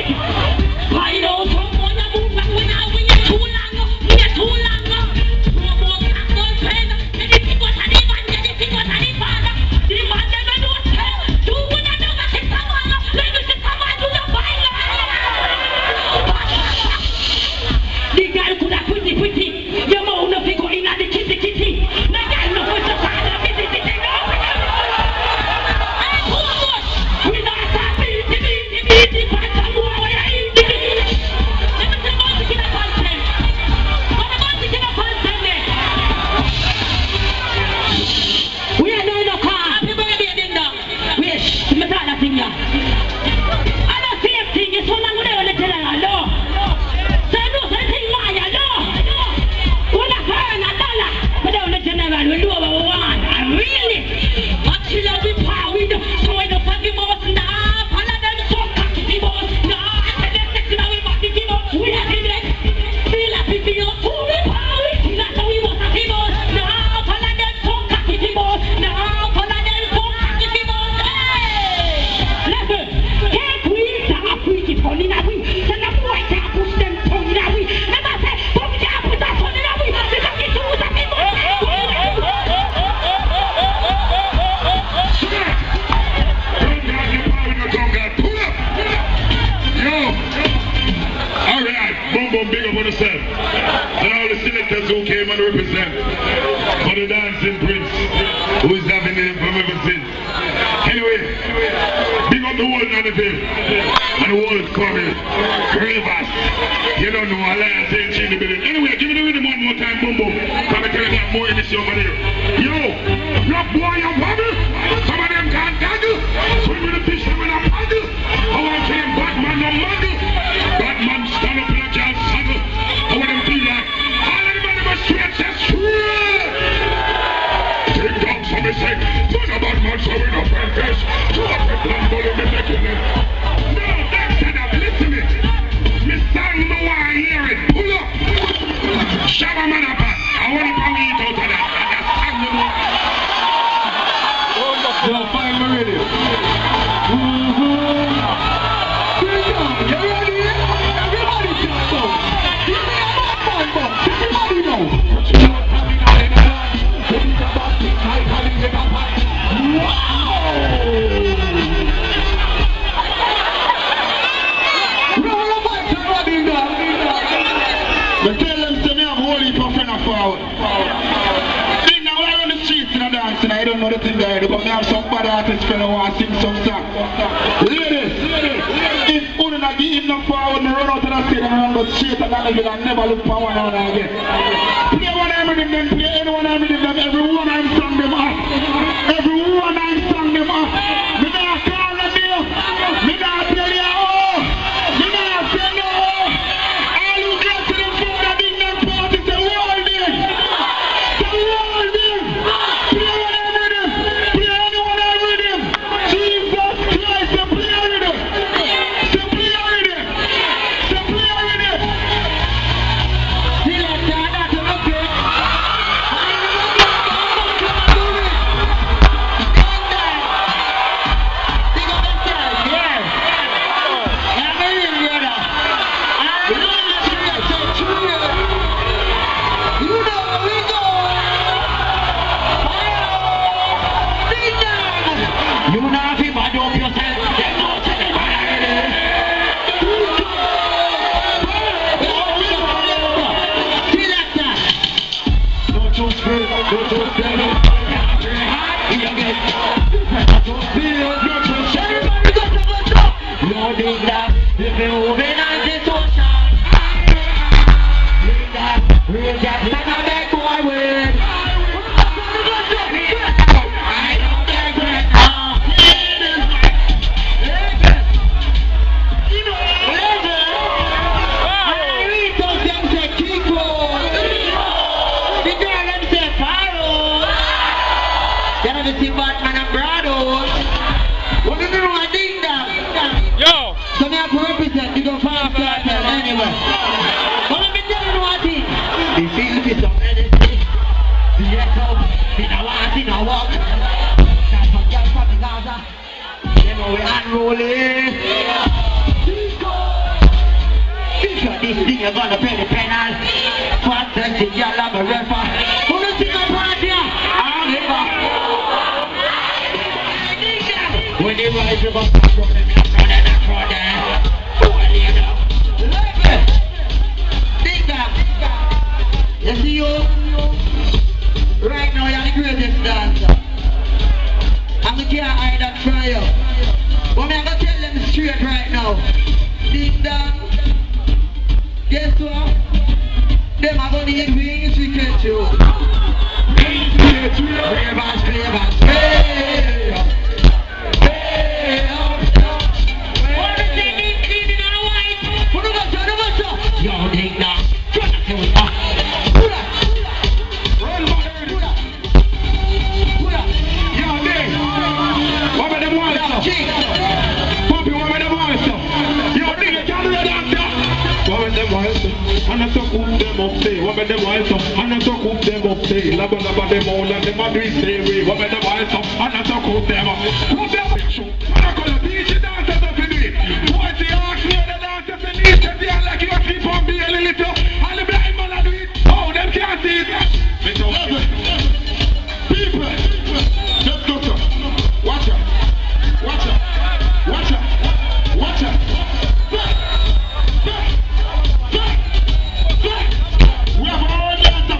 dancers who came and represent for the dancing prince, who is having name from ever since. Anyway, big up the whole narrative and the whole coming. Ravas. You don't know, Alliance ain't changing the building. Anyway, give me the rhythm one more time, boom boom. Come and tell you more in this over there. Yo, rock boy, you bubble. Some of them can't gaggle. Swim with the fish, them in a paddle. I want to them Batman no muggle. Batman stand up in a jar saddle. I want them feel like all of them are the straight, that's true. Take down some say, turn a Batman so we don't find this. You have the plan for them making it. No, that's enough, listen to me. Me sound no one hear it. Pull up. Shabba man up. I want to come eat out of that. That's sound no more. Yo, find me ready. You ready? Everybody jump out. Give me a man, everybody know. But tell them to me I'm holy for friend of forward. See, now we're on the streets and dancing. I don't know the thing there, but me have some bad artists friend who want to sing some song. Ladies, if you don't give him no forward, me run out of the stage and run go straight and I never look for one another again. Play one I'm in them, play anyone I'm in them, everyone I'm sung them up. Everyone I'm sung them up. Me not call them here. Me not tell you oh. Me not say no. All who get to the phone and bring them party say world in. Say world in. Play one I'm with him. Play anyone I'm with him. Jesus Christ, say play with him. Say play with him. Say play with him. See that that's okay. You know if you bad up yourself, then don't tell it. See that that? Don't you feel, don't you feel it? Don't you feel it? No dig that, if you moving on this ocean. Leave that, real that, let a big boy win. Batman and Brado. What do you know? I think that. Yo! So me have to represent you go fast anyway. But let me tell you one thing. The field is of anything. The echo, in a walk, in a walk. That's some girls from the Gaza. You know we unrolling. Because this thing you're gonna pay the penal. Fast and the girl have a rapper. Who do you think I'm right here? I'm here. When they rise up, I'm running, you see you? Right now you're the greatest dancer. I'm the can't hide that from you. But I'm going to tell them straight right now. Ding dong. Guess what? Them are going to get wings to catch you. Ravas, Ravas, Ravas. Yo, dig now. And I talk them up say, what about them wild stuff? And I talk them up say, laba laba them all and them a do it stay away. What about them wild stuff? And I talk them up. What them show? And I gonna teach the dancers up in it. Why they ask me the dancers in it? They are like you keep on being a little. And the blind man a do it. Oh, them can't see it. People, just look up. Watch out. Watch out. Watch out. Watch out. We have all dancers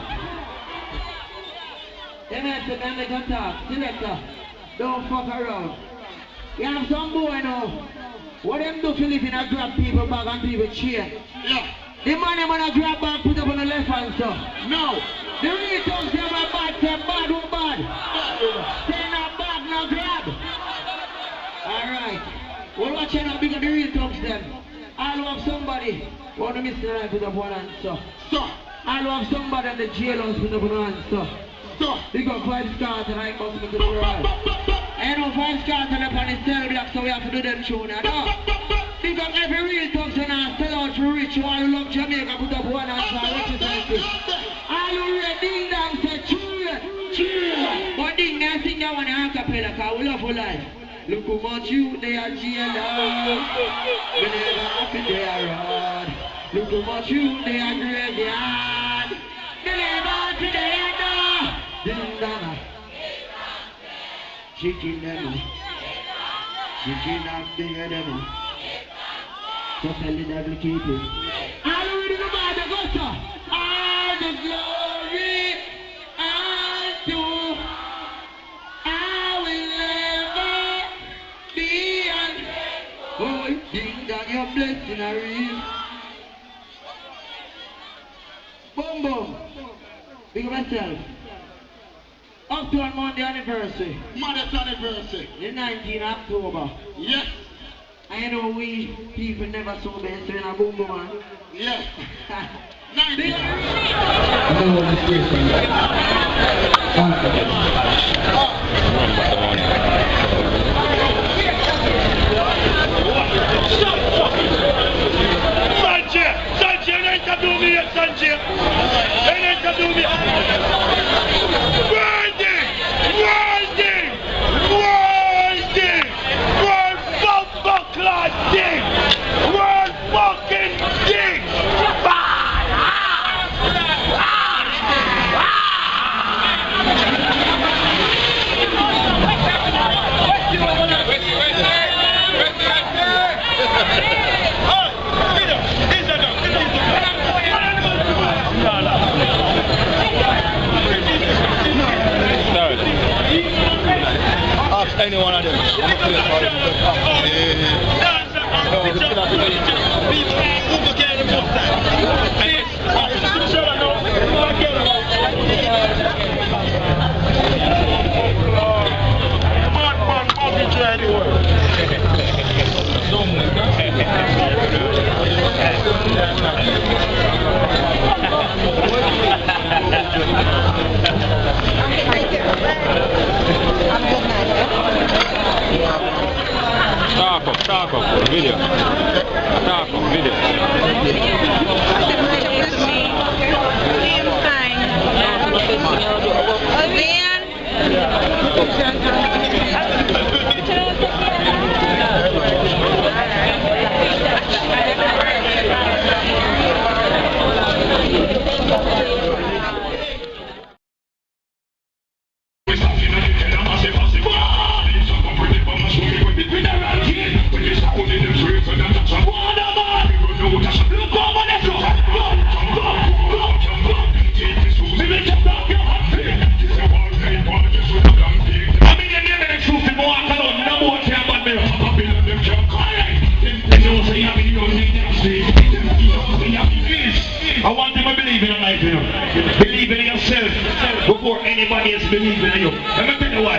talk. They can talk. Selector, don't fuck around. You have some boy now. What them do to live in a grab people bag and people chain? Yeah. The man them wanna grab bag put up on the left hand side. No. The real thugs them are bad, say bad or bad. Say not bad, no grab. Alright. We're watching how big of the real thugs them. I'll have somebody. Want to miss the line put up one hand, so. Stop. I'll have somebody in the jailhouse put up one hand, so. Stop. We got 5 stars and I must be to the world. I know 5 stars and up on the cell block, so we have to do them show now. No. Because every real thugs and I sell out for rich. All who love Jamaica put up one hand, so I represent it. All who read ding dong say cheer, cheer. But ding dong sing that one in acapella, cause we love for life. Look how much you they are jailhouse. We never happy they are hard. Look how much you they are graveyard. They never happy they are no. Ding dong. Chicken them. Chicken up there them. So tell the devil keep it. All the way to the Bible, go sir. All the glory unto I will never be on. Oh, ding dong, your blessing are real. Boom boom. Big up myself. Up to on Monday anniversary. Mother's anniversary. The 19th October. Yes. I know we people never saw me in a boom boom man. Yes. 19. Sanchez, ain't to do me yet, Sanchez. Ain't to do me. World bumper class ding. World fucking ding. Ask any one of them. Talk up, video. Talk up, video. I want them to believe in your life, you know. Believe in yourself before anybody else believes in you. Let me tell you why.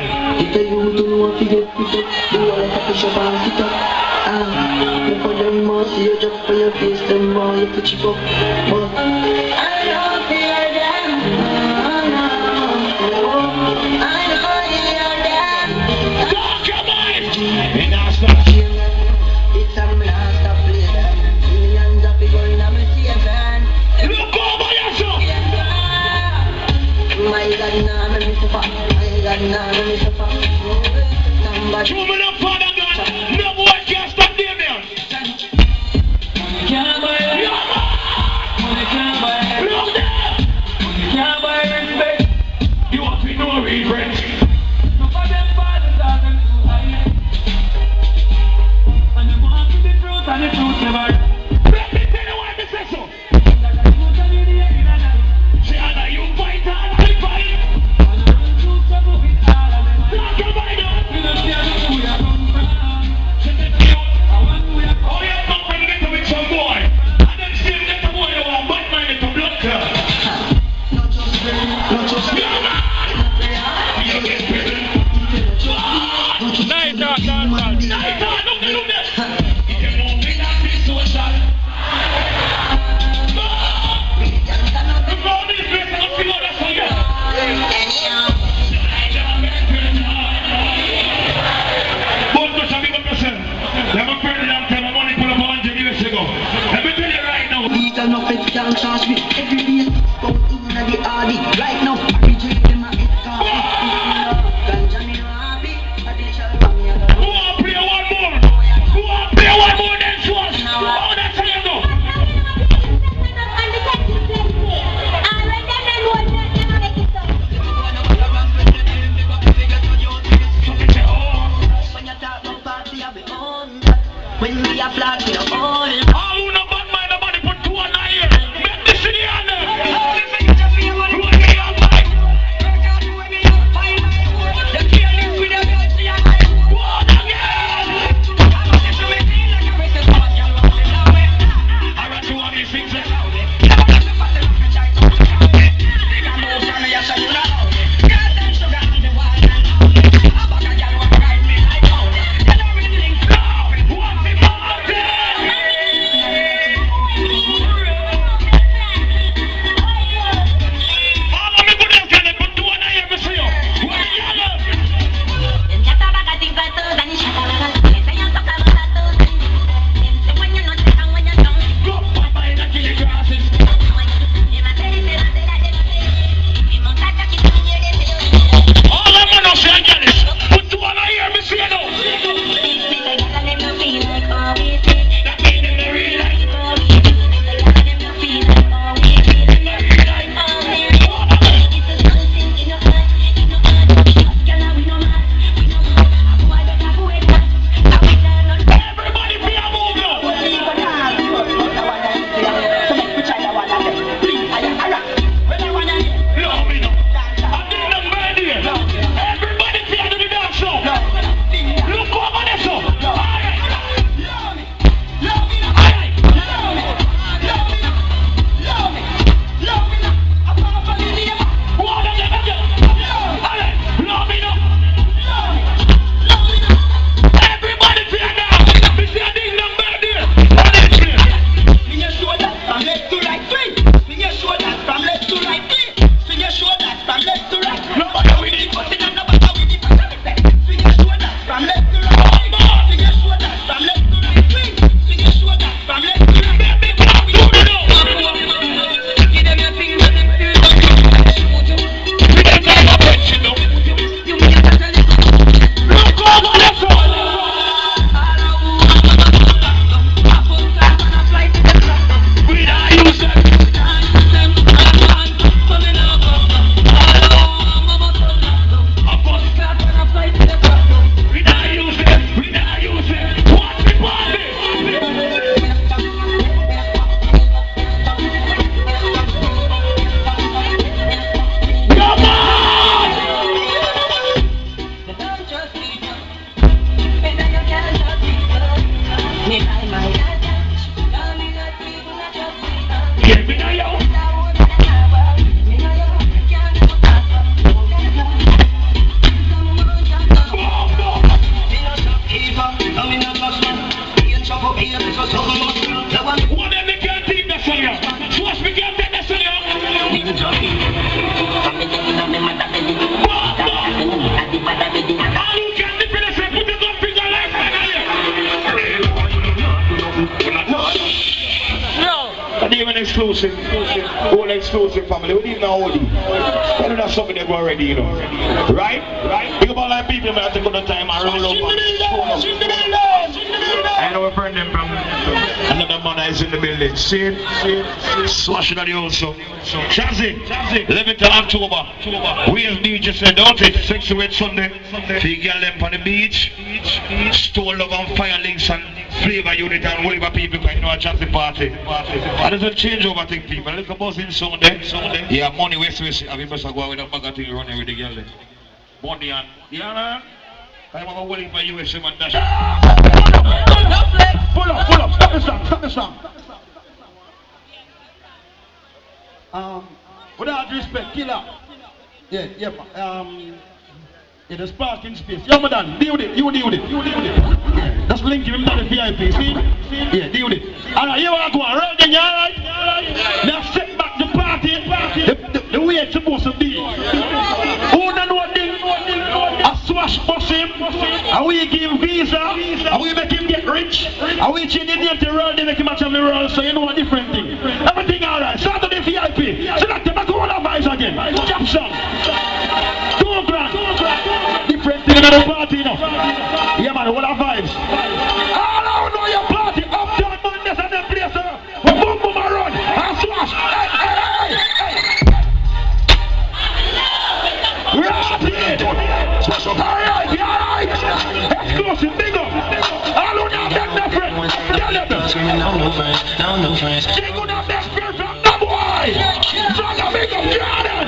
Talk your mind! And that's not look over yourself! Show me the Father God, no boy can stop them there. Can't buy it. Yeah, man. Can't buy it. Look there. Can't buy respect. You want to know regret. Some of them fathers are them too high. And they want to be truth and the truth never. Let me tell you why I say so. See how that you charge me every day. Go in the RD right now. I reject them at it. Ganja me no happy. I dey tell me I Who want play one more? Who want play one more than Swash? Oh, that's how you know. when we are flat, we are all. All who no bad mind nobody put 2 on the ear. Make this in the hand. Exclusive, all exclusive family. We need now only. I know that's something they've already, you know. Right? Right? Think about like people that take on the time and roll over. I know a friend them from another man is in the building. See it? Swashing at the also. Chazzy, 11th of October. We as DJ said, don't it? 6 to 8 Sunday. Big girl them on the beach. Stole love and fire links and flavor unit and whatever people can know a Chazzy party. And there's a change over thing people. Look at us in Sunday. Yeah, money west. Have you must go out with a bag of thing running with the girl. Money and yeah, I'm a willing for you man dash. Pull up, stop the song. With all due respect, killer. Yeah, there's parking space. Yeah, madam, deal with it. You deal with it. Yeah, that's linking him to the VIP. See? Yeah, deal with it. Alright, you want to go around then, alright? Now set back the party. The way it's supposed to be. Who don't know thing? A swash bus him. Are we give him visa? Are we make him get rich? Are we change the name to road? They make him match on the road, so you know a different thing. Everything alright. So vibes, caption. 2 grand. Different thing in the party, you know. Yeah, man, what are vibes? All out know your party, uptown Mondays and them places. We boom boom and run and smash. Hey, hey, hey, hey. We're out here. Alright, alright. Exclusive, big up. All who not that different. Tell them. She could have that spirit from the boy. Trying to make up Jordan.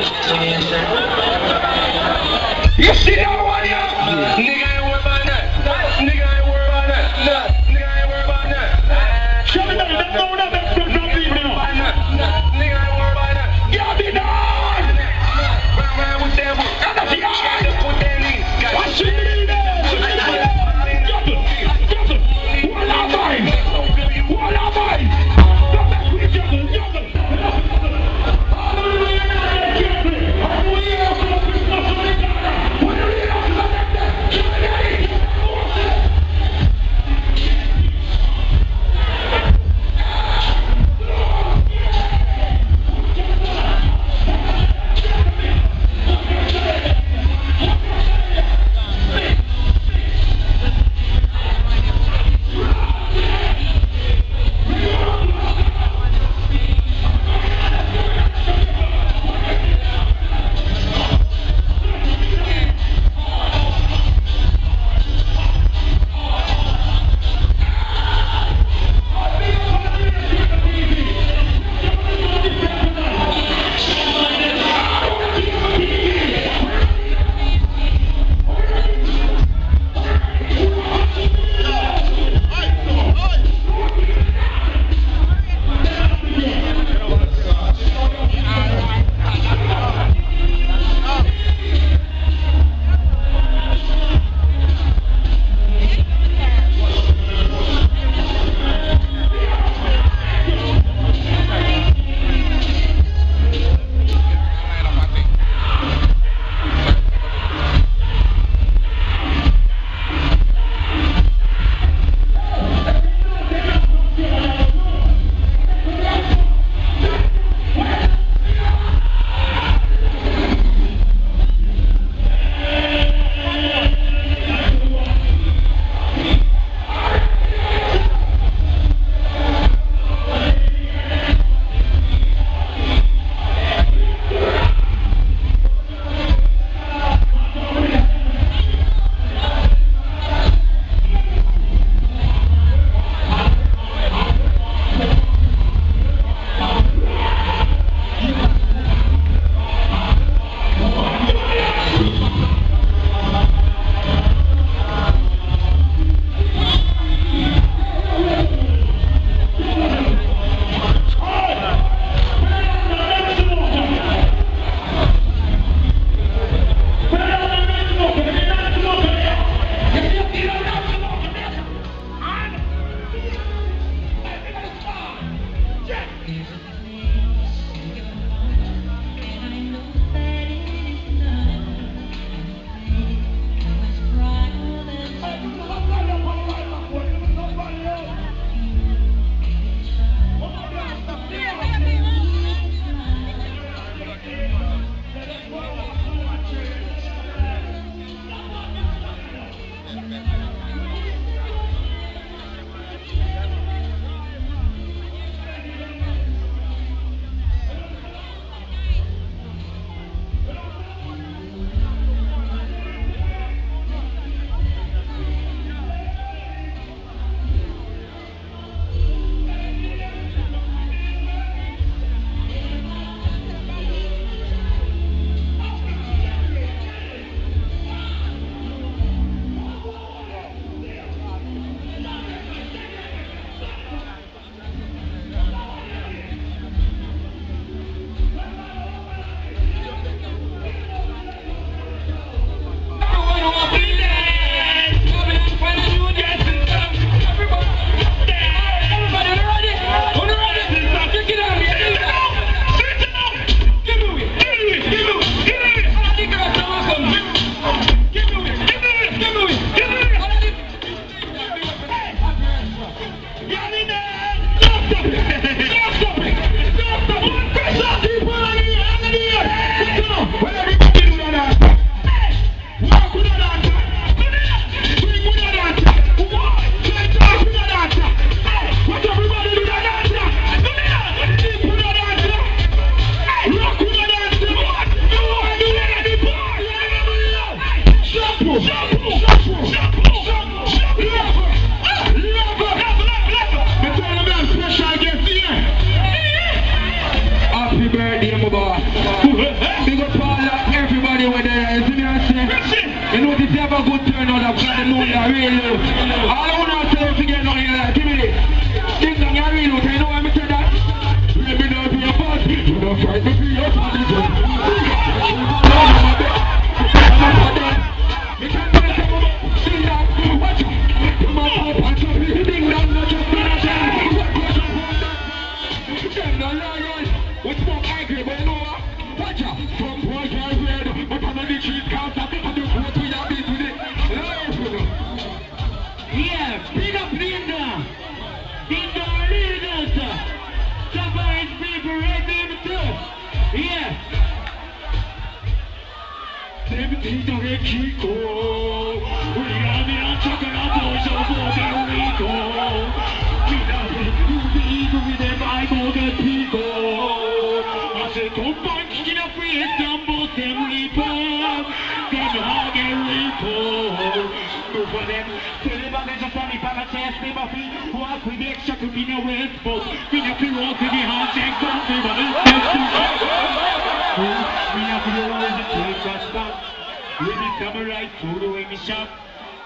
You see that one here? Nigga ain't worried about that. Nigga ain't worried about that. Nigga ain't worried about that. Show me that. Don't know that that's from some people, you know. Nigga ain't worried about that. Get me down. Round with that book. That's the eye. Just put that in. What she need there? Juggle. What am I? What am I? The best we juggle. What do you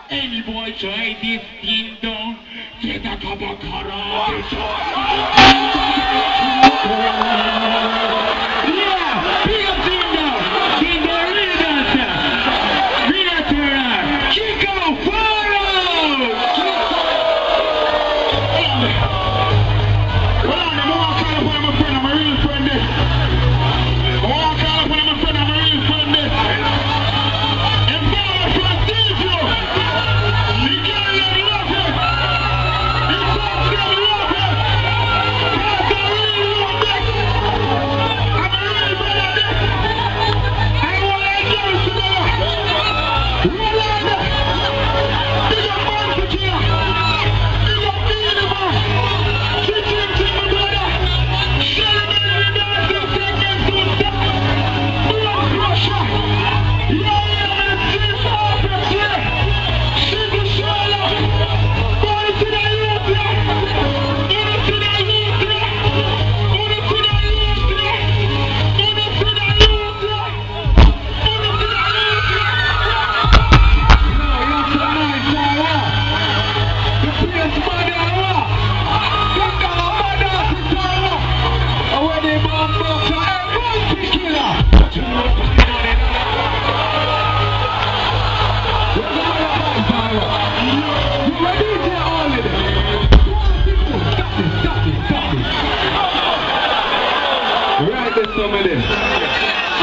Any boy try this thing down, get a cup of karate. Yeah, big up team now. Team the real dancer. Real turner. Chico, follow. Hold on, I'm walking up on my friend. I'm a real friend. I'm walking up on my friend. I'm a real friend.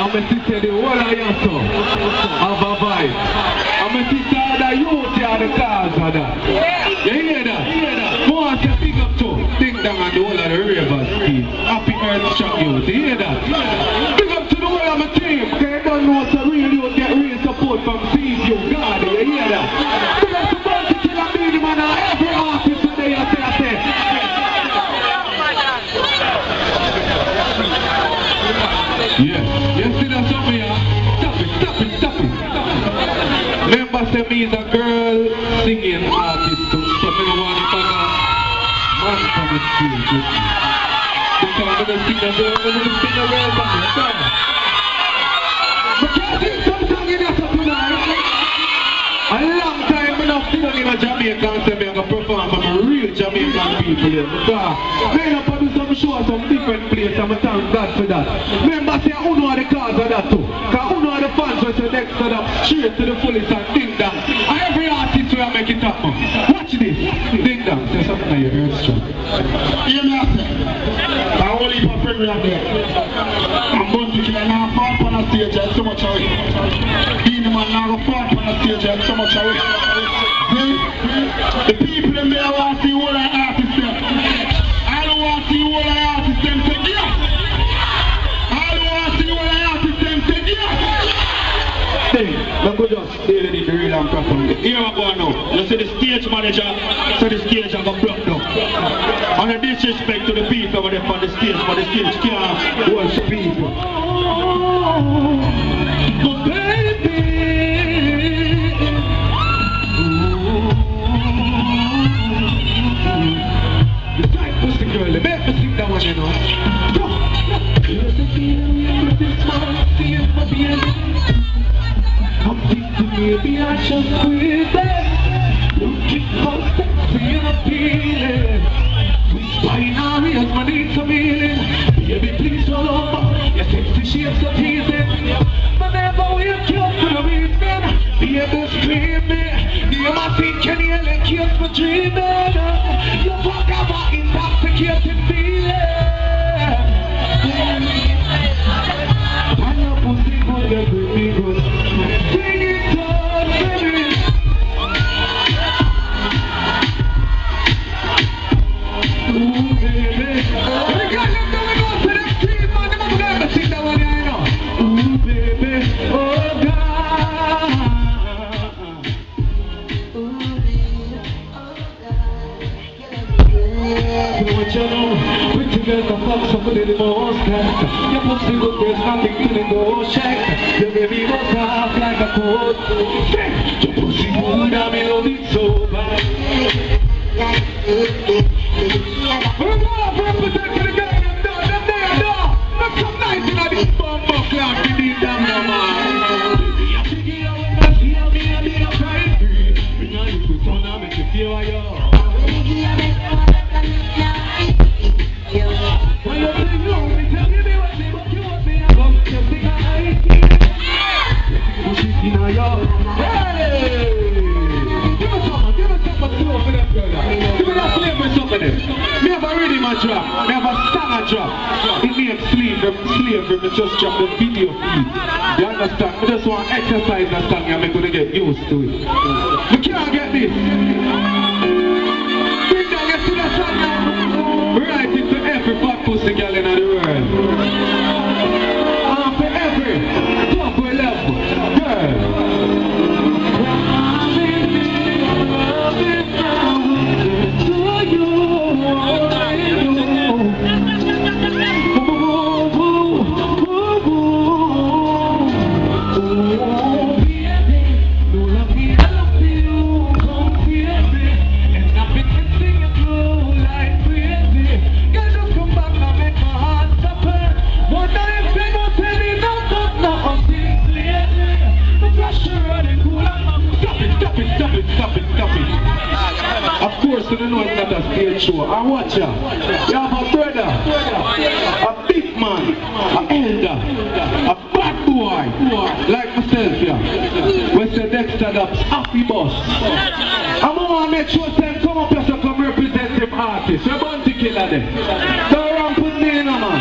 I'm a sister, the whole of your son have a vibe. I'm a sister, the youth, the cars of that. You hear that? More to pick up to. Think down on the whole of the Ravas team. Happy Earth Shock youth. You hear that? Pick up to the whole of my team. They don't know what's a real youth, get real support from you. God, you hear that? Pick up to Bounty Killer Medium and every artist today, I say. Yeah, you see that something here? Stop it. Remember, say me is a girl singing artist too, so I don't want to find a man from the street with me. Because I'm going to sing a girl, I'm going to sing a real song. But can't sing some song in here tonight. A long time I'm not sitting in a Jamaican and say I'm going to perform for my real Jamaican people here. Because I'm going to do some shows, some different places, and I thank God for that. Remember, say, who know the cause of that too? Because who know the fans will say next to them, straight to the fullest and ding dong. And every artist will make it happen. Watch this. Ding dong. Say something on your earth strong. Hear me after. I only heap of friends out there. I'm going to kill a now fall on the stage, there's so much away. Being the man now go fall on the stage, there's so much away. See? The people in there want to see what I artists them. I don't want to see what I artists them say, yeah. I don't want to see what I artists them say, yeah. Hey, let me just deal with the real and proper. Here I go now. You see the stage manager, so the stage I got blocked down. And a disrespect to the people over there on the stage, but the stage can't hold the people. But baby, the side pussy girl, they make me sing that one, you know. Here's the feeling with this small feel for being. I'm thinking maybe I should quit it. Looking for sexy and appealing. Whispering our ears, my need some healing. Baby, please roll over. Your sexy shapes are teasing. But never wake you up for the reason. Baby, screaming. You must think can you let kids for dreaming. You talk about intoxicating feeling. And your pussy good, get really good. Sing it on, baby. Ooh, baby. The girl them don't go to the street, man. Them never sing that one, you know. Ooh, baby. Oh, God. know what you know. Pretty girls are fuck something in the most cat. Your pussy good, there's nothing to the go check. Your baby was half like a coat. Your pussy good, I mean, love it so bad. We're gonna represent for the girl, them there, no. Make some nice in this bumbo clock, you need them, no man. Never stand a drop. It means slavery, me just drop the video feed. You understand? I just want to exercise that song and I'm going to get used to it. We can't get this. Bring down, you see that song now? Write it to every fat pussy girl in the world. And for every top level girl. So you know it's not a stage show. I watch ya. You have a brother, a big man, an elder, a bad boy, like myself here. We say Dexter Daps, happy boss. I'm gonna make sure them come up here to come represent them artists. We're bound to kill them. Don't run put me in a man.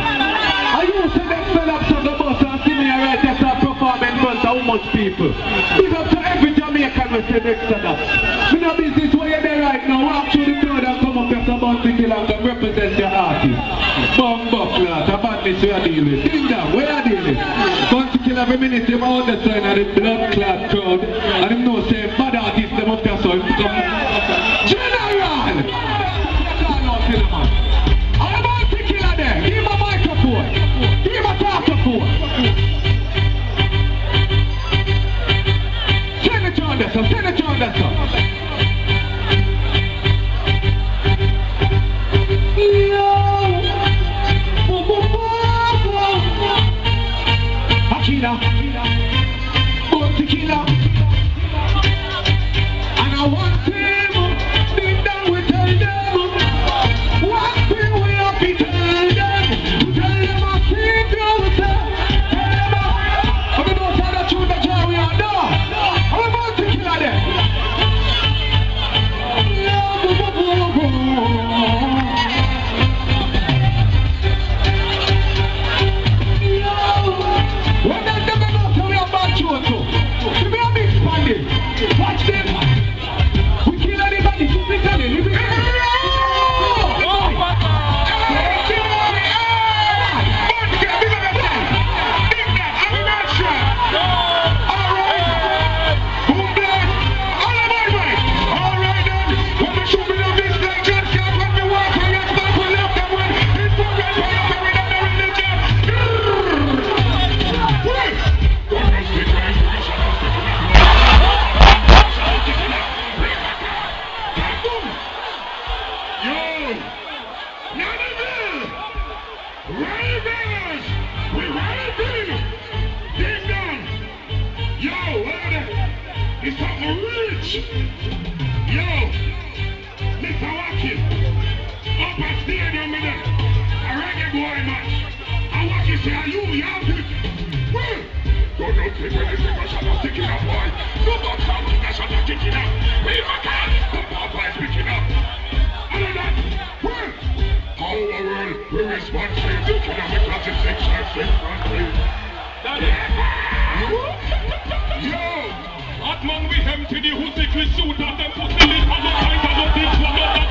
I used to Dexter Daps on the bus and see me right there to perform in front of how much people. Big up to every Jamaican we say Dexter Daps. Me no business where you're there right now. Walk through the crowd and come up after Bounty Kill and come represent your artist. Bumbo clat, a badness we are dealing with. Ding dong, we are dealing with. Bounty Kill every minute, him on the side of the blood clot crowd. And him know say bad artists them up there so him come. General! I'm Bounty Killer there. Give him a microphone. Give him a microphone. Send it on there, sir. Send it on there, sir. Bounty Killer. And I want him, deep down we tell them, one thing we have to tell them. We tell them I see you, tell them I'm going to tell the truth that we are done. I'm about to kill them. Watch them. We kill anybody physically. Ravas! We ready! Ding dong! Yo, what? It's something rich! Yo! Mr. Watkins! Up at stadium with them! A reggae boy match! I want you say, are you young? Well, don't know when they say I shall not stick it up, boy! No but something I shall not stick it up! We my God! The Papa is picking up! Other than, well, how a world we respond to the economic logistics and six country. Yo! Hot man we empty the hoosickly suit of them pussy lit on the kind of a big swallow that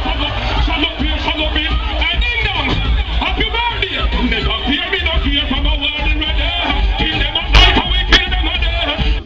swallow here, swallow me. And ding dong! Happy birthday! Never fear me, no fear from a world in red. Kill them at night and we kill them at day.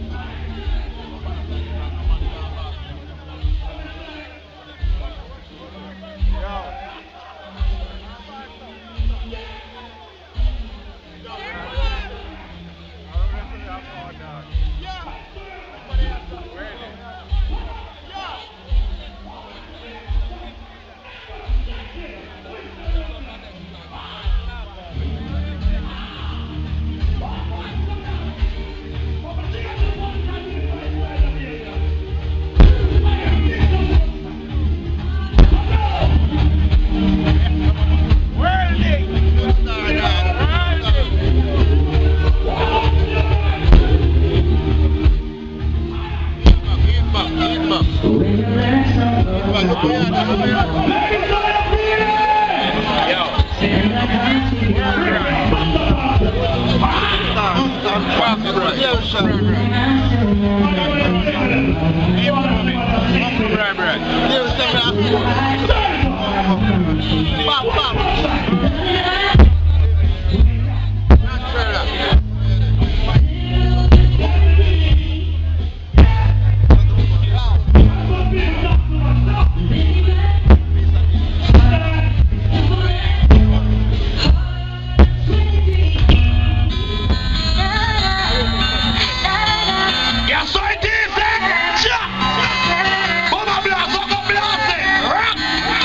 Yes, so it is, eh? Sure. Bummer blast, fuck up blast, eh? Rock.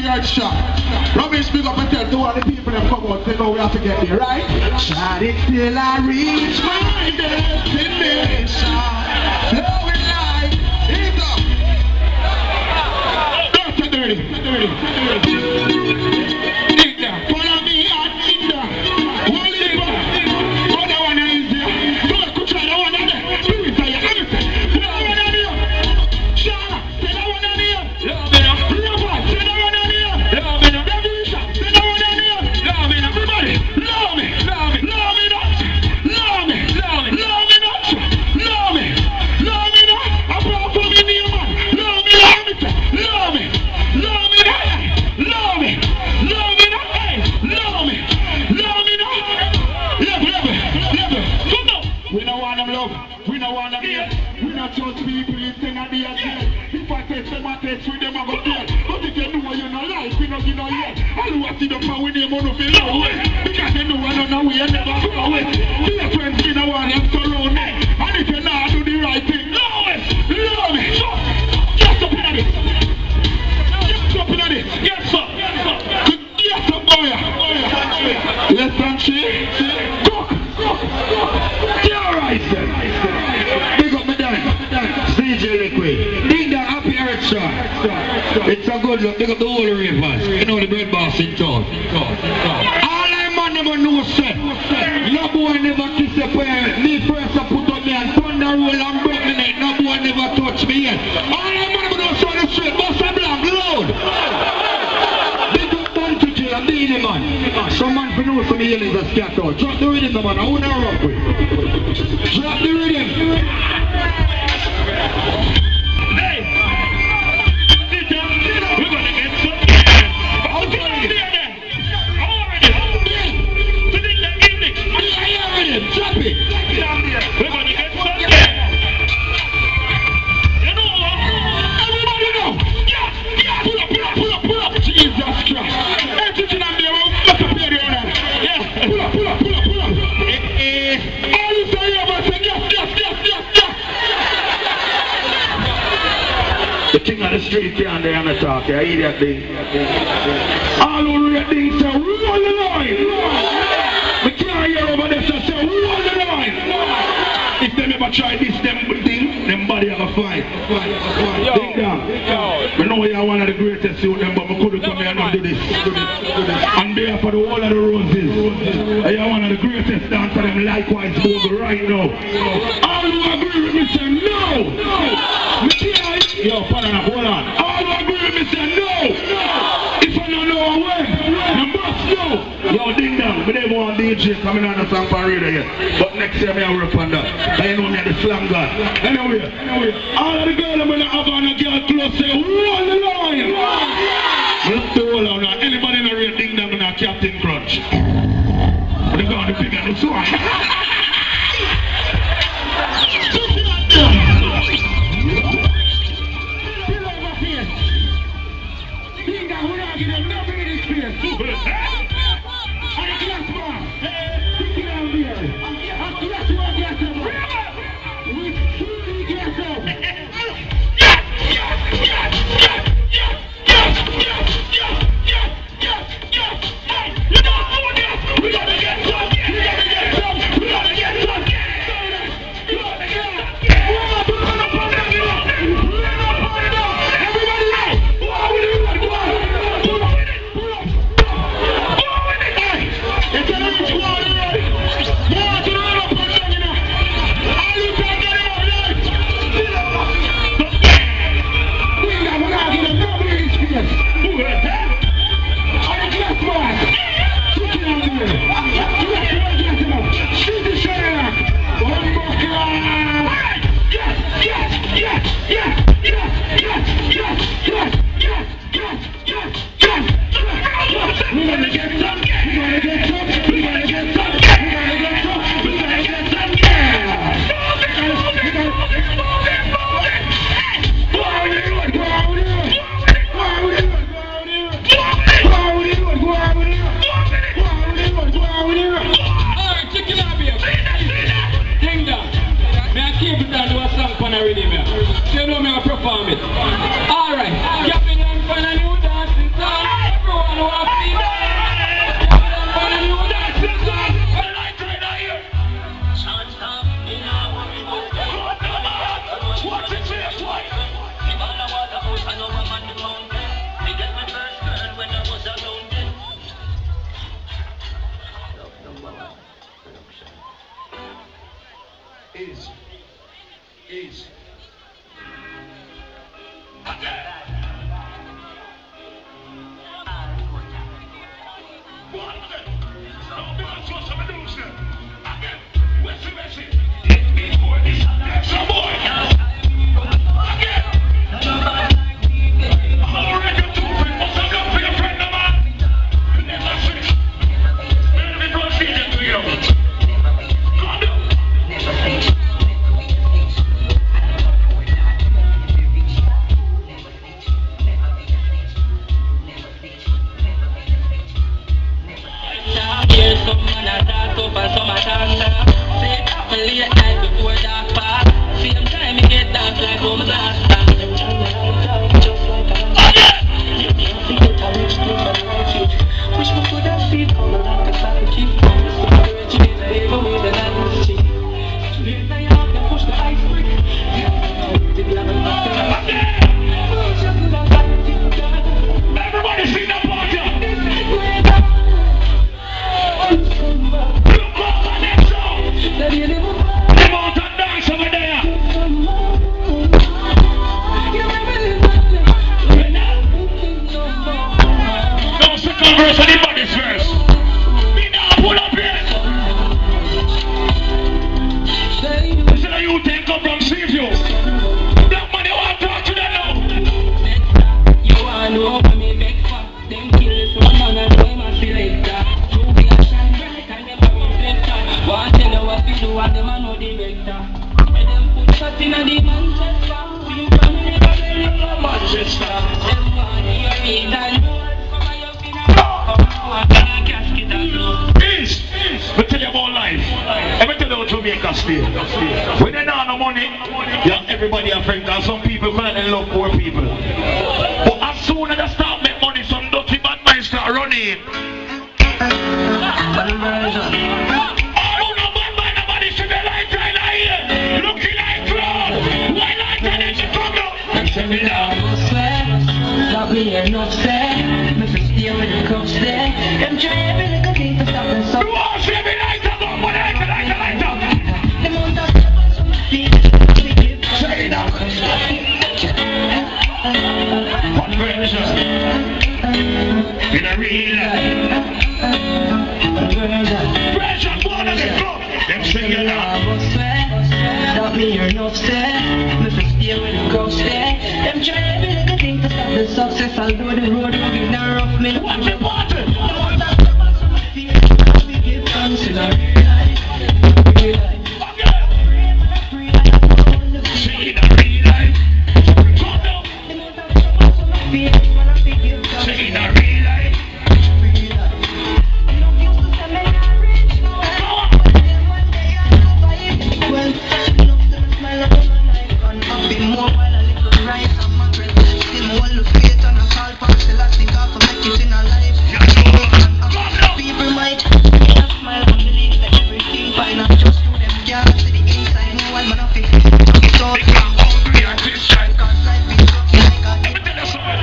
the earth shop. Rubbish big up and tell to all the people that come out, they know we have to get there, right? Shot it till I reach my destination. Flowing like it's up. Dirty, dirty. Follow me and in there. Hold it back. Hold that one easier. So I could try that one there. Do it for you. Everything. Put that one on here. Shana, say that one on here. Ravas, say that one on here. Ravas, say that one on here. Everybody, love me. Love me not. Love me. Love me not. Love me. Love me not. Apart from me, dear man. Love me. Love me. Love me. Love me not. Love me. Love me not. Hey, love me. Love me not. Level. Come on. We don't want them love. We don't want them hate. We don't trust people in thing at the again. If I test them, I test with them, I go fail. But if you know you know life, we don't give no yet. All who see the power with them, on the feel no way. Because they know I don't know we never go away. Dear friends, we don't want them surround me. And if you not do the right thing, love me. Love me. Get up in it. Get up in it. Yes, sir. Yes, sir, boy. Yes, and she. Cook. You're right, sir. Big up my dad. CJ Liquid. Ding that happy earth shot. It's a good look. Big up the whole Ravas. You know the bread boss in town. All I man never know, sir. No boy never kiss a parent. Me first I put on me and thunder roll and broke me neck. No boy never touch me yet. All I man never know, so the straight bust a blank loud. Big up Bunty Kill and Beanie man. Some man for know some healings are scat out. Drop the rhythm, man. I wanna rock with. Drop the rhythm. Hey! Sit down. We're gonna get some. How can I be there? How are you? Sitting there, evening. I am ready. Drop it. We're gonna get some. You know what? Everybody know. Yeah. Pull up. Jesus Christ. Everything I'm there, we'll look up here. Yeah. Pull up. All you say, Ravas, say yes. The king of the street down there on the top, yeah, idiot thing. All who read things say, roll the line. We can't hear over there, so say, roll the line. If them ever try this, them body have a fight. Think down. We know you're one of the greatest youth, them, but we couldn't come here and do this. On behalf of the whole of the roses, you're one of the greatest dancer, them likewise, Bogle, right now. All who agree with me say, no. Yo, pardon, hold on. All who agree with me say no. If I don't know when, you must know. Yo, ding dong, we never want DJ coming on the song parade yet. But next year, me I work on that. I know me the slam god. Anyway, all of the girls when I have on a girl close say, roll the line. Look the whole on that. Anybody in a real ding dong in a Captain Crunch? They're going to pick on this one. Jamaica State. When they don't have no money, yeah, everybody a friend, because some people can't love poor people. But as soon as they start make money, some dirty bad minds start running. Stop me enough say, me fi stay with the cups there. Them try every little thing to stop me so. You want to see me lighter, go, but lighter. The amount of trouble so my feet, we give up. Say it out. What pressure? In a real life. Pressure, go on and go. Them sing it out. Stop me enough say, me fi stay with the cups there. Them try every little thing to stop the success. I'll do the road, we'll never rough me. What's important? The amount of trouble so my feet, we give thanks in a real life. Real life. Say it in a real life. Come down. Say it in a real life. People might smile and believe that everything fine. I'm just through them can't see the inside. No one man of it. It's all Hungry and this time. cause life is just like a Let me tell you something.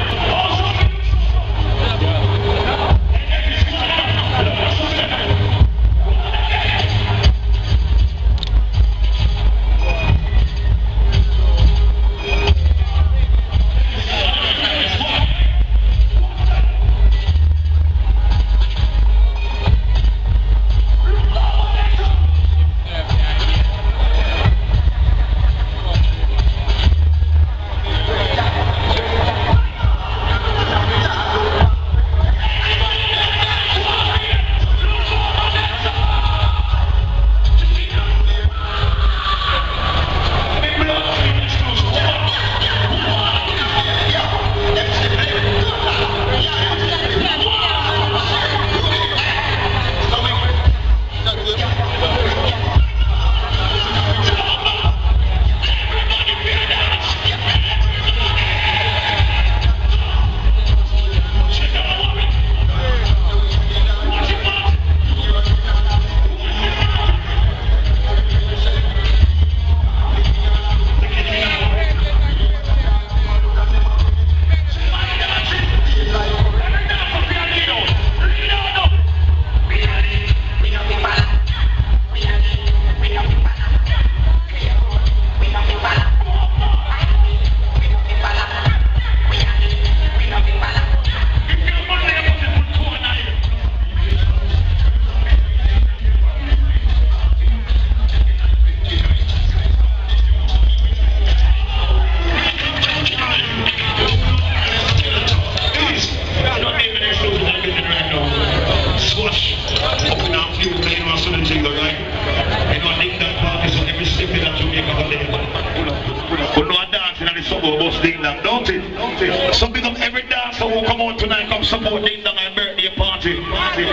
Don't it? So big up every dancer who come out tonight, come support Ding Dong and birthday party.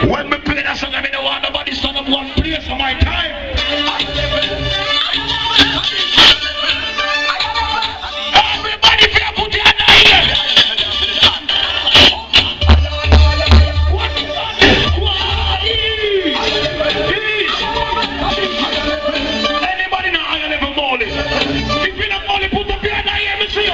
When we play that song, I don't want nobody stand up one place for my time. Everybody feel put your hand here. Anybody know I never more this? If you don't only put up your hand here, me see you.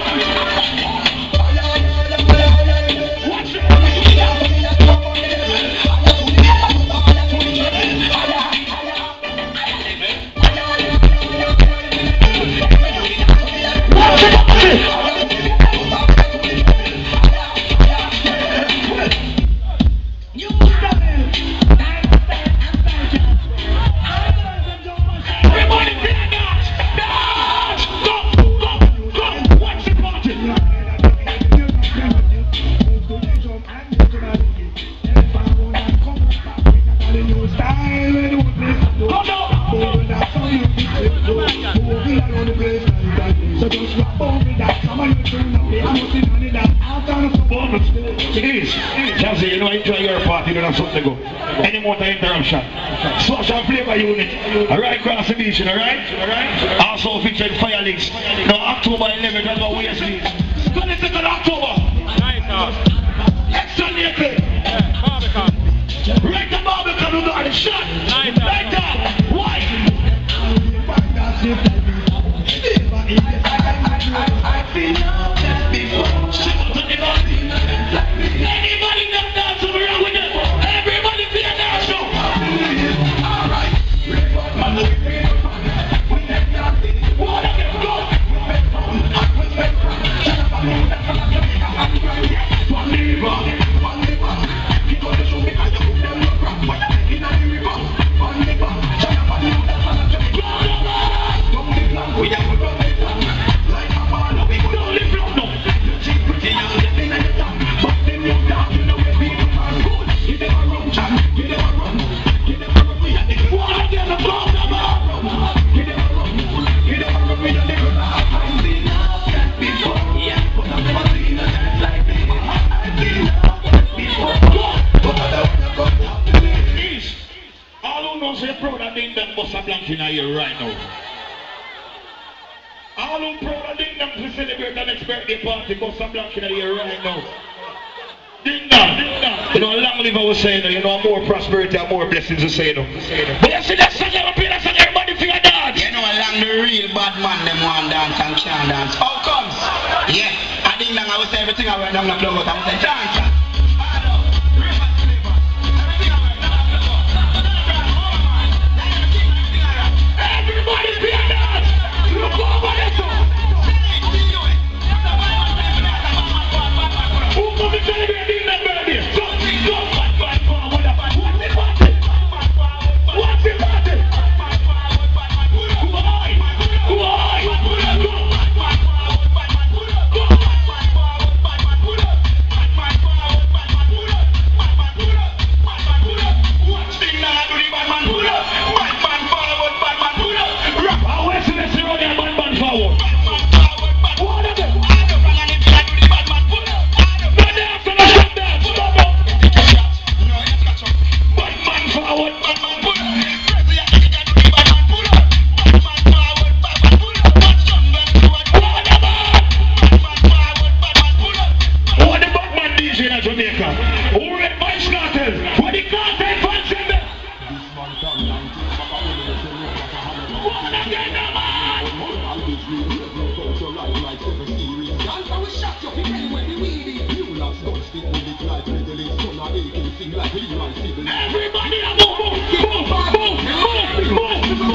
Please, Jazzy, you know, enjoy your party, you don't have something to go. Any more interruption. Social flavor unit. Alright, cross the beach, alright? Also featured Fire Links. No, October 11th, that's what we are seeing. 22nd October. Next Sunday, Barbican. right the Barbican, who got the shot. Right there. Why? Anybody that dance around with them? Everybody be a dance show. Alright. What up, go? Right now. All who proud of Ding Dong to celebrate the next birthday party, go some black in here right now. Ding Dong, Ding Dong. You know, long live I was saying, you know, more prosperity and more blessings to say, But you see that song, you play that song, everybody feel dance. You know, along the real bad man, them want dance and can't dance. How comes? Yeah, I Ding Dong, I was saying everything I went down the club, but I'm saying dance. Everybody be a dance! Look over this one! Who come to celebrate Ding Dong birthday? Go, forward. What's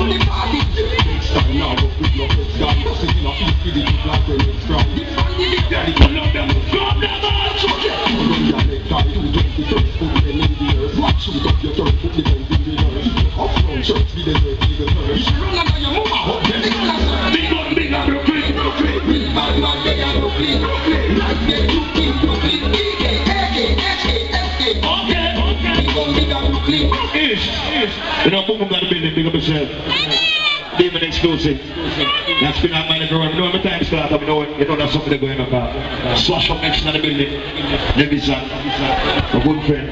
the party? Why? You know, boom, got the building, big up yourself. Demon exclusive. That's been on my little run. You know, every time start up, you know there's something going on about. Swash up next to the building. Levi's a good friend.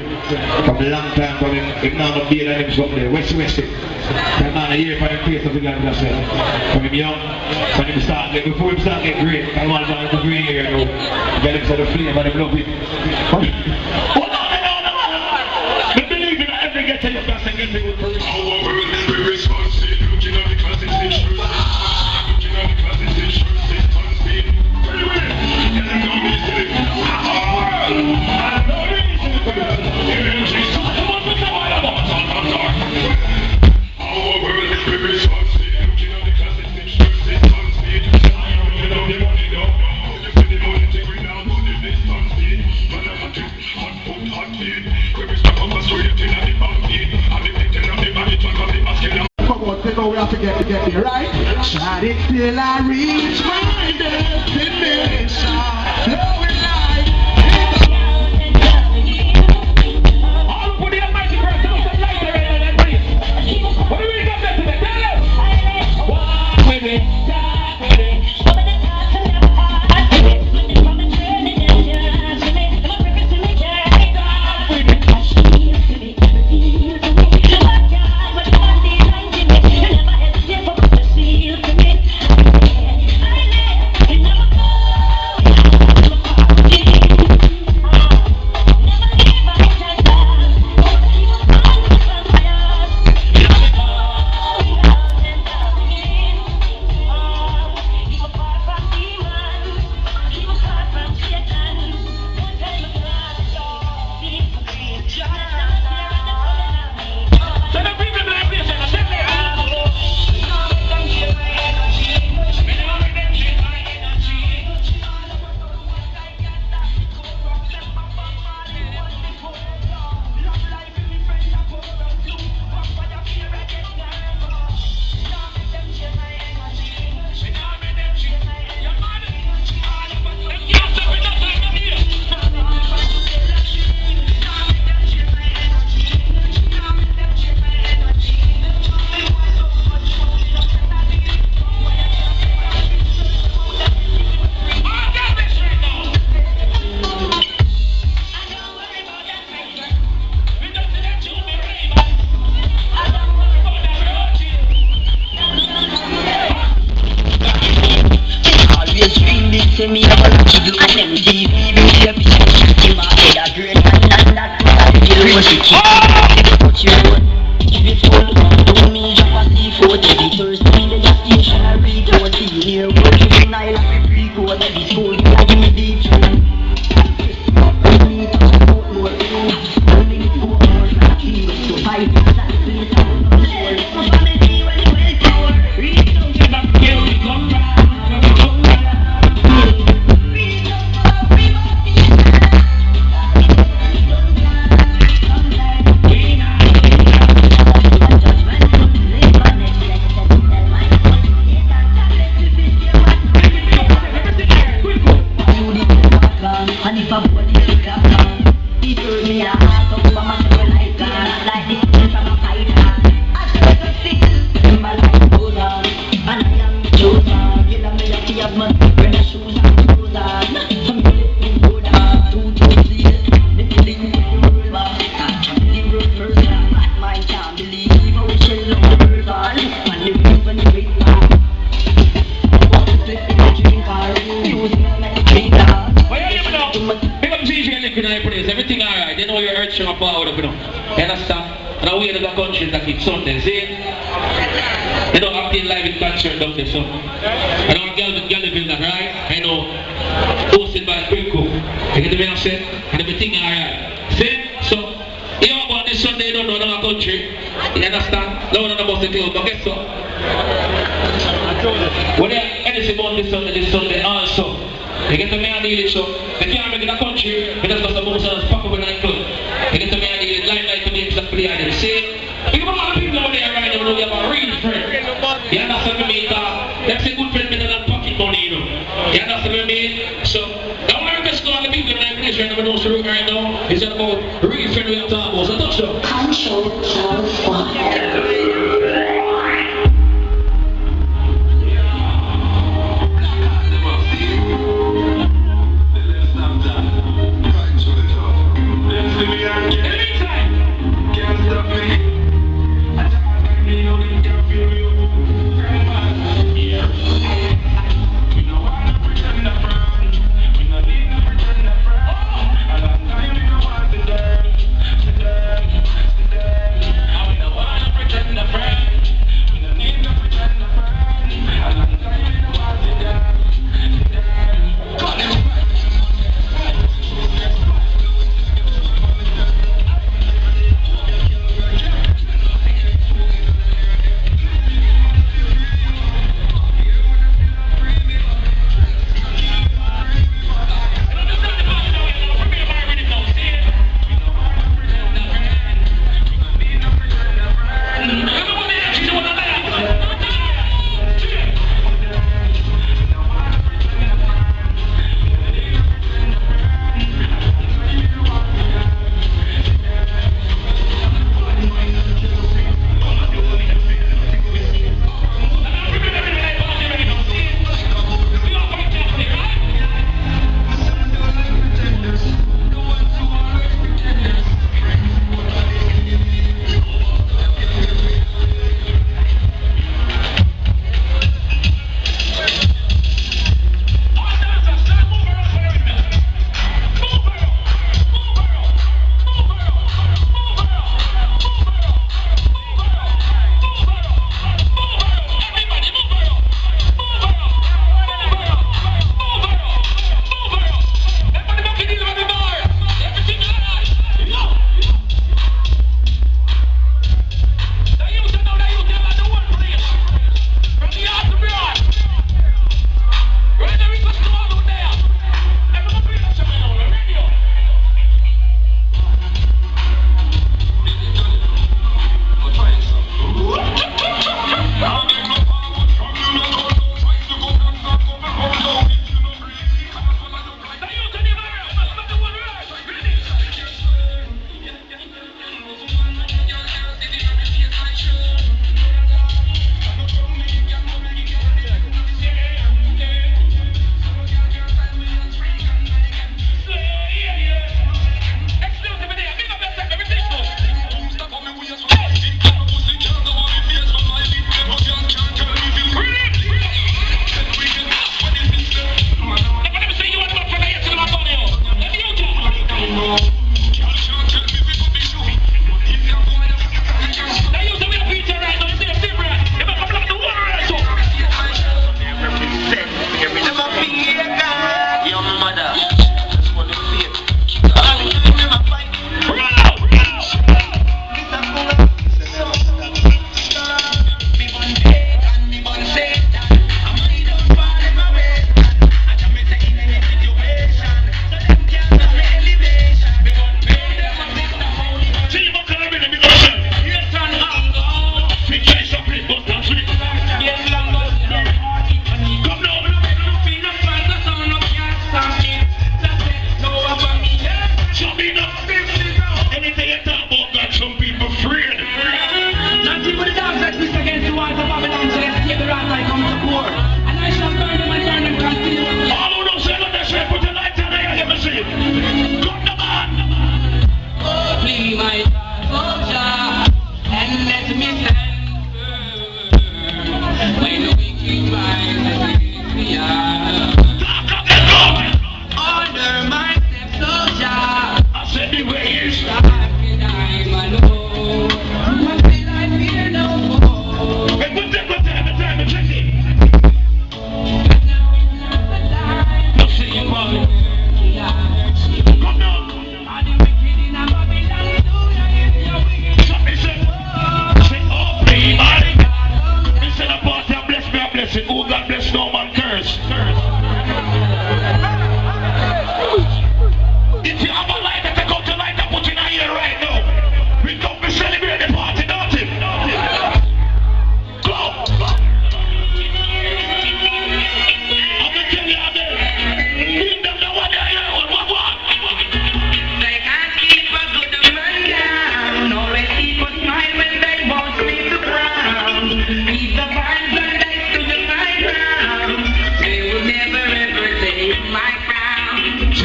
From a long time, from him, now not being him something. Westy. That man a year for him face of the guy that's from him young, when him start, before him start getting great, I want to go green here, you know. Get him to the flame and him love it. Hold on. We believe in every get to your best and get to good person. We have to get there, right? Shot it till I reach my destination. Flowing like All for the almighty person, some lighter and breeze. What do we got there today? Tell us! Walk with it, talk with it. Look at them TV, be a bitch in my head, a green and that you want to keep what you want. Keep it full, don't me drop a C4. Every Thursday, the gas station I report. See you near work, every night I pre-code. Every school, you give me the truth. Me to support more, only for more, not keep it to fight. That's the time of the world. Family, when you wake up, read some get up, kill, come back. And if I put it up down, he told me I had to go and do like that. Like this thing from a fighter. I took a six, my life goes on. And I am chosen. You know me, I see a must wear the shoes and clothes on. Some let me go down, 2 to 3. The killing with the world boss. I can't believe the first time. Bad mind can't believe how we shall love the world on. And the reason you wait on. What is left in the drink or using them as a drink on. Pick up DJ Liquid in the place, everything alright. You know you're earth strong power up, you know. You understand? And away to the country that keep Sunday, see? You know, acting live in concert down there, so. I know a girl build that, right? I know. Hosted by Quirko. You get the way I'm saying? And everything alright. See? So, you know about this Sunday, you don't know our country. You understand? No one about the club, but guess what? When you anything about this Sunday also. You get to me and deal it, so they can't make it a country because the most of us pop up in the club. You get to me and deal it, line to me, exactly how they say. Because a lot of people out there right now know you have a real friend. You understand what I mean? That's a good friend better than pocket money, you know. You understand what I mean? So, the American school and the people in my place right now, know so right now, is about real friend we have to have. So, touch them. Control,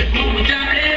Check out my daddy.